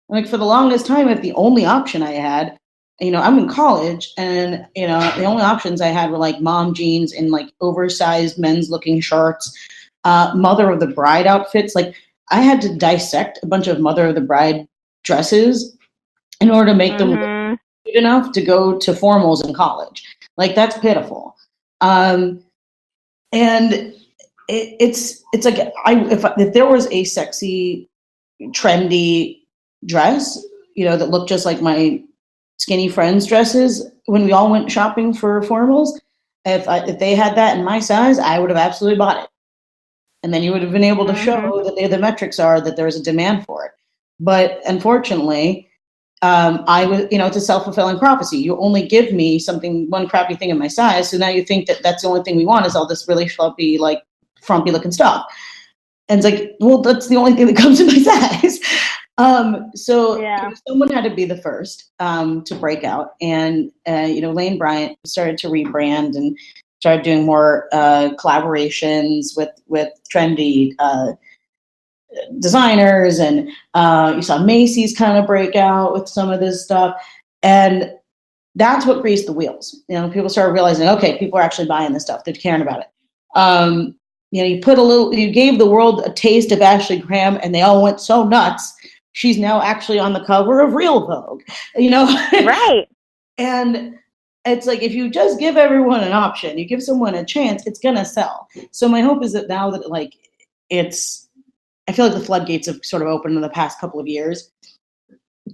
Like for the longest time, if the only option I had, I'm in college, and the only options I had were like mom jeans and like oversized men's looking shirts, mother of the bride outfits. Like I had to dissect a bunch of mother of the bride dresses in order to make them look good enough to go to formals in college. Like that's pitiful. And it's like if there was a sexy, trendy dress, that looked just like my skinny friends' dresses when we all went shopping for formals, if they had that in my size, I would have absolutely bought it. And then you would have been able to show that the metrics are that there's a demand for it. But unfortunately, it's a self-fulfilling prophecy. You only give me one crappy thing in my size, so now you think that that's the only thing we want is all this really schlumpy, like frumpy looking stuff. And it's like, well, that's the only thing that comes in my size. Someone had to be the first to break out, and Lane Bryant started to rebrand and started doing more collaborations with trendy designers, and you saw Macy's kind of break out with some of this stuff, and that's what greased the wheels. People started realizing, okay, people are actually buying this stuff; they're caring about it. You gave the world a taste of Ashley Graham, and they all went so nuts. She's now actually on the cover of Real Vogue, Right. And it's like, if you just give everyone an option, you give someone a chance, it's going to sell. So my hope is that now that I feel like the floodgates have sort of opened in the past couple of years,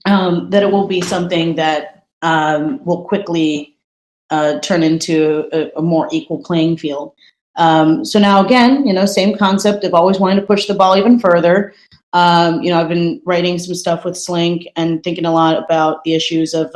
that it will be something that will quickly turn into a more equal playing field. So now again, same concept of always wanting to push the ball even further. I've been writing some stuff with SLiNK and thinking a lot about the issues of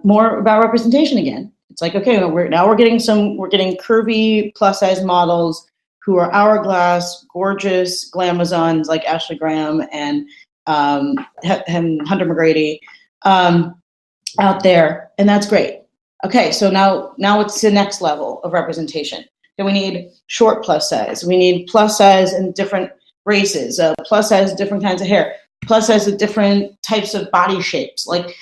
more about representation again. It's like, okay, we're getting curvy plus size models who are hourglass, gorgeous glamazons like Ashley Graham and Hunter McGrady out there, and that's great. Okay, so now it's the next level of representation. Then we need short plus size. We need plus size in different races, plus size, different kinds of hair, plus size with different types of body shapes. Like,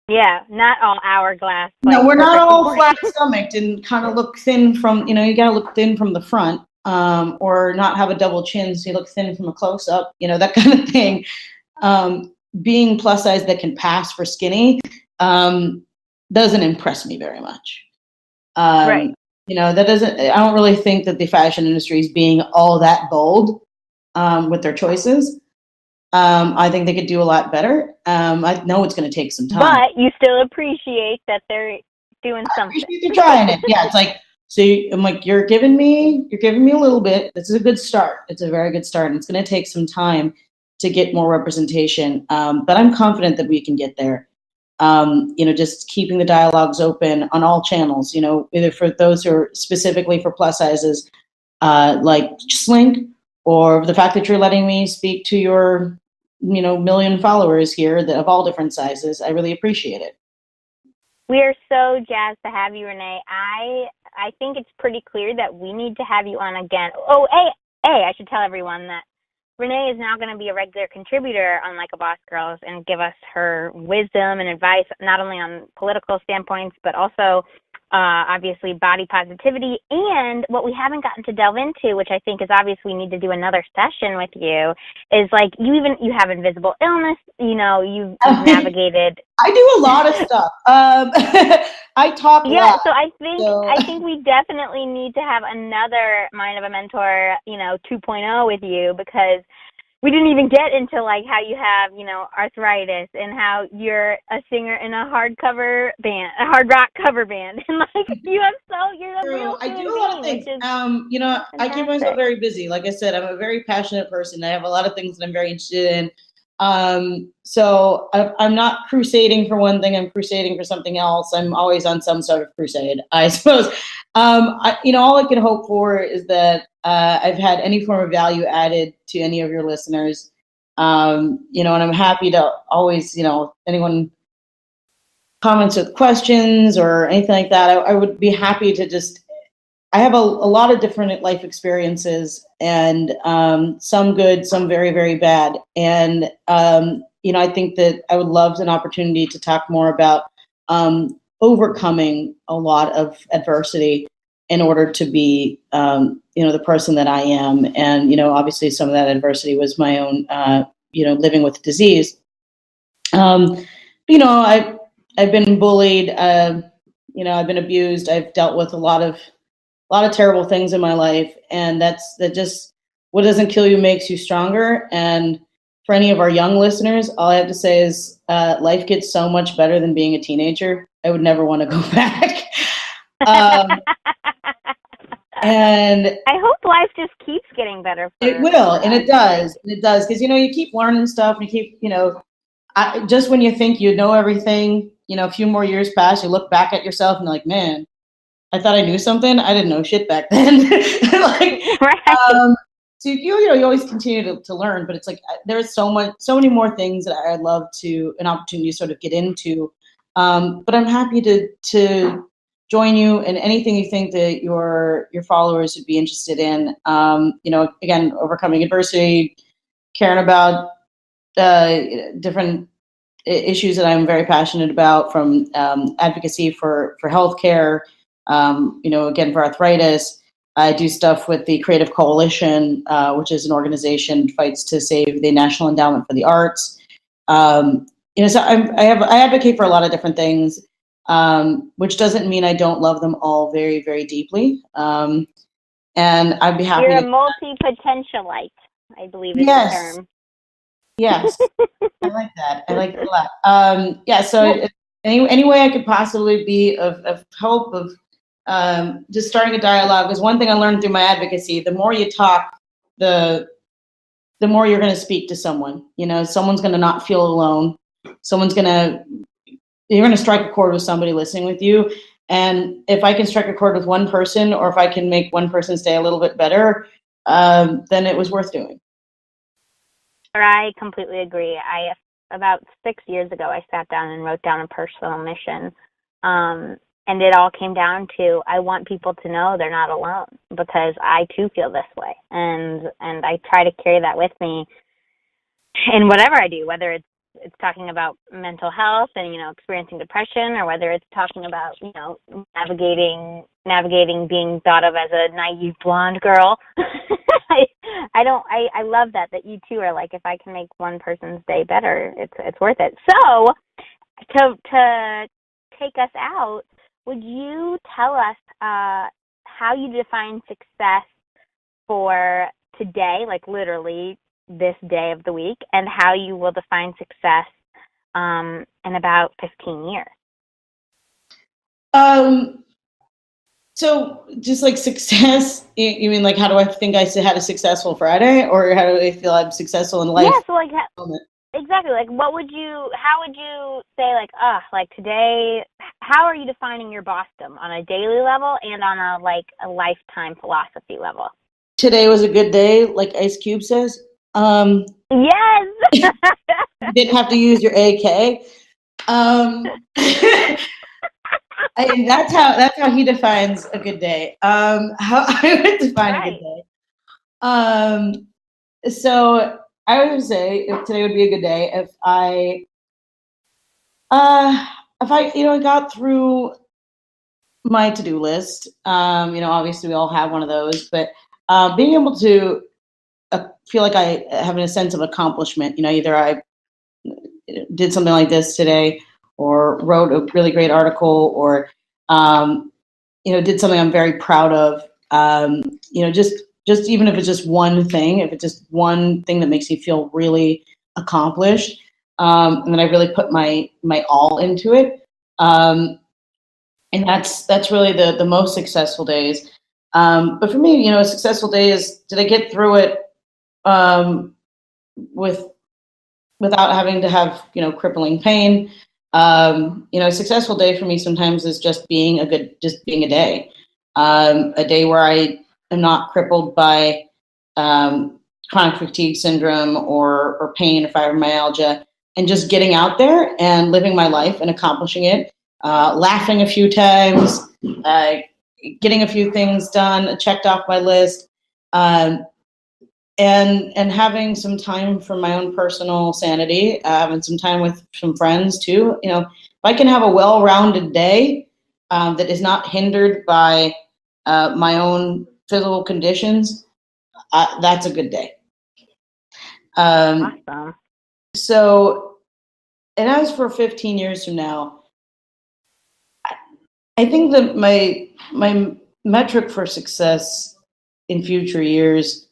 yeah, not all hourglass. No, we're not all flat stomached and kind of look thin from, you gotta look thin from the front, or not have a double chin so you look thin from a close up, that kind of thing. Being plus size that can pass for skinny doesn't impress me very much. Right. I don't really think that the fashion industry is being all that bold with their choices. I think they could do a lot better. I know it's going to take some time. But you still appreciate that they're doing something. They're trying it. Yeah, it's like, so I'm like, you're giving me a little bit. This is a good start. It's a very good start. And it's going to take some time to get more representation. But I'm confident that we can get there. Just keeping the dialogues open on all channels, either for those who are specifically for plus sizes, like SLiNK, or the fact that you're letting me speak to your, million followers here that of all different sizes. I really appreciate it. We are so jazzed to have you, Renee. I think it's pretty clear that we need to have you on again. Oh, I should tell everyone that Renee is now going to be a regular contributor on Like a Boss Girls and give us her wisdom and advice, not only on political standpoints, but also obviously body positivity. And what we haven't gotten to delve into, which I think is obvious we need to do another session with you, is like you have invisible illness, you've navigated. I do a lot of stuff. I talk a lot. So I think we definitely need to have another Mind of a Mentor, 2.0 with you, because we didn't even get into like how you have, arthritis and how you're a singer in a hard rock cover band. And like you're a real I do a lot of things. I keep myself very busy. Like I said, I'm a very passionate person. I have a lot of things that I'm very interested in. So I'm not crusading for one thing. I'm crusading for something else. I'm always on some sort of crusade, I suppose. All I can hope for is that I've had any form of value added to any of your listeners. And I'm happy to always, anyone comments with questions or anything like that, I would be happy to I have a lot of different life experiences, and some good, some very, very bad. And, I think that I would love an opportunity to talk more about overcoming a lot of adversity in order to be, the person that I am. And, obviously some of that adversity was my own, living with disease. I've been bullied, I've been abused. I've dealt with a lot of terrible things in my life. And that just, what doesn't kill you makes you stronger. And for any of our young listeners, all I have to say is life gets so much better than being a teenager. I would never want to go back. And I hope life just keeps getting better. It will, and it does. And it does, because, you keep learning stuff, and you keep, just when you think you know everything, a few more years pass, you look back at yourself and you're like, man, I thought I knew something. I didn't know shit back then. Right. So you always continue to learn, but it's like there's so many more things that I'd love an opportunity to sort of get into. But I'm happy to join you in anything you think that your followers would be interested in. Again, overcoming adversity, caring about different issues that I'm very passionate about, from advocacy for healthcare. Again, for arthritis. I do stuff with the Creative Coalition, which is an organization that fights to save the National Endowment for the Arts. So I advocate for a lot of different things, which doesn't mean I don't love them all very, very deeply. And I'd be happy. You're a multi-potentialite, I believe is the term. Yes, I like that. I like it a lot. So any way I could possibly be of help, of just starting a dialogue, is one thing I learned through my advocacy. The more you talk, the more you're going to speak to someone. Someone's going to not feel alone. You're going to strike a chord with somebody listening with you. And if I can strike a chord with one person, or if I can make one person's day a little bit better, then it was worth doing. I completely agree. About 6 years ago, I sat down and wrote down a personal mission. And it all came down to, I want people to know they're not alone, because I too feel this way. And I try to carry that with me in whatever I do, whether it's talking about mental health and, experiencing depression, or whether it's talking about, navigating being thought of as a naive blonde girl. I love that you two are like, if I can make one person's day better, it's worth it. So to take us out, would you tell us how you define success for today, like literally this day of the week, and how you will define success in about 15 years? So just like success, you mean like how do I think I had a successful Friday, or how do I feel I'm successful in life? Yeah, so like exactly. Like how would you say like today, how are you defining your bossdom on a daily level and on a lifetime philosophy level? Today was a good day, like Ice Cube says. Yes. You didn't have to use your AK. That's how he defines a good day. How I would define a good day. So I would say if today would be a good day if I got through my to-do list. Obviously we all have one of those, but being able to feel like I have a sense of accomplishment. Either I did something like this today, or wrote a really great article, or did something I'm very proud of. Just even if it's just one thing, if it's just one thing that makes me feel really accomplished, and then I really put my all into it. And that's really the most successful days. But for me, a successful day is, did I get through it without having to have crippling pain? A successful day for me sometimes is just being a day, a day where I am not crippled by chronic fatigue syndrome or pain or fibromyalgia, and just getting out there and living my life and accomplishing it, laughing a few times, getting a few things done, checked off my list, and having some time for my own personal sanity, having some time with some friends too. If I can have a well-rounded day that is not hindered by my own physical conditions, that's a good day. Awesome. So, and as for 15 years from now, I think that my metric for success in future years,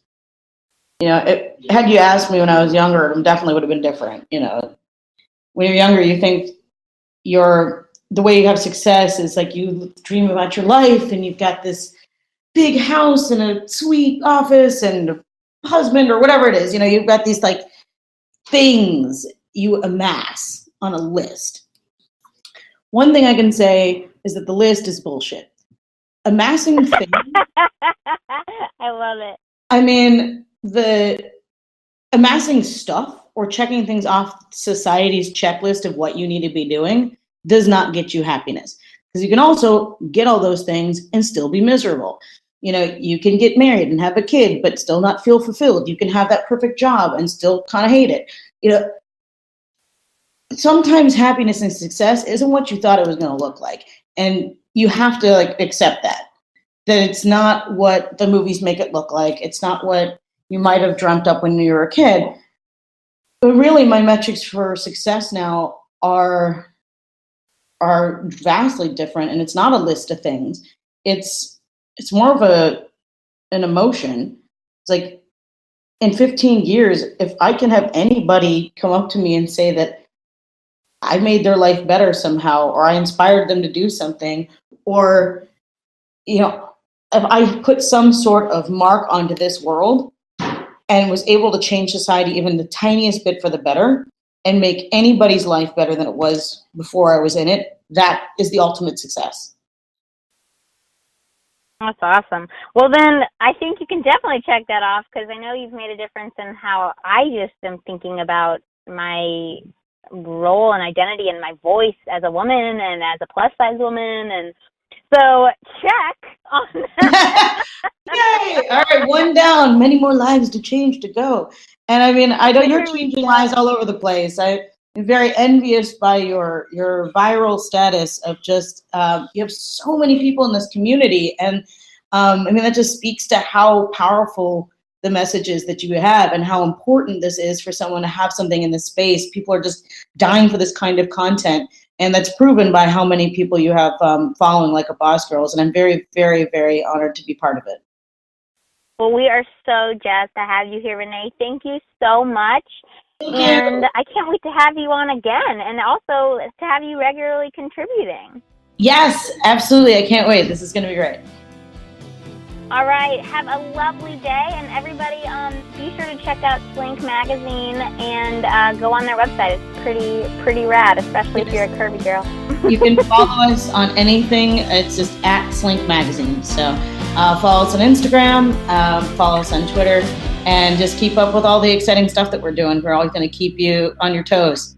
had you asked me when I was younger, it definitely would have been different. When you're younger, you think the way you have success is like you dream about your life, and you've got this big house and a sweet office and a husband or whatever it is. You've got these like things you amass on a list. One thing I can say is that the list is bullshit. Amassing things. I love it. I mean, the amassing stuff or checking things off society's checklist of what you need to be doing does not get you happiness, because you can also get all those things and still be miserable. You can get married and have a kid but still not feel fulfilled. You can have that perfect job and still kind of hate it. Sometimes happiness and success isn't what you thought it was going to look like, and you have to accept that it's not what the movies make it look like. It's not what you might have dreamt up when you were a kid. But really, my metrics for success now are vastly different, and it's not a list of things. It's more of an emotion. It's like, in 15 years, if I can have anybody come up to me and say that I made their life better somehow, or I inspired them to do something, or if I put some sort of mark onto this world and was able to change society even the tiniest bit for the better and make anybody's life better than it was before I was in it, that is the ultimate success. That's awesome. Well, then I think you can definitely check that off, because I know you've made a difference in how I just am thinking about my role and identity and my voice as a woman and as a plus size woman. And so check on that. Yay! All right, one down, many more lives to change to go. And I mean, I know you're changing lives all over the place. I'm very envious by your viral status of just, you have so many people in this community. And I mean, that just speaks to how powerful the message is that you have, and how important this is for someone to have something in this space. People are just dying for this kind of content. And that's proven by how many people you have following like a Boss Girls. And I'm very, very, very honored to be part of it. Well, we are so jazzed to have you here, Renee. Thank you so much. And I can't wait to have you on again, and also to have you regularly contributing. Yes, absolutely. I can't wait. This is going to be great. All right. Have a lovely day. And everybody, be sure to check out SLiNK magazine and go on their website. It's pretty rad, especially if you're a curvy girl. You can follow us on anything. It's just at SLiNK magazine. So follow us on Instagram, follow us on Twitter, and just keep up with all the exciting stuff that we're doing. We're always going to keep you on your toes.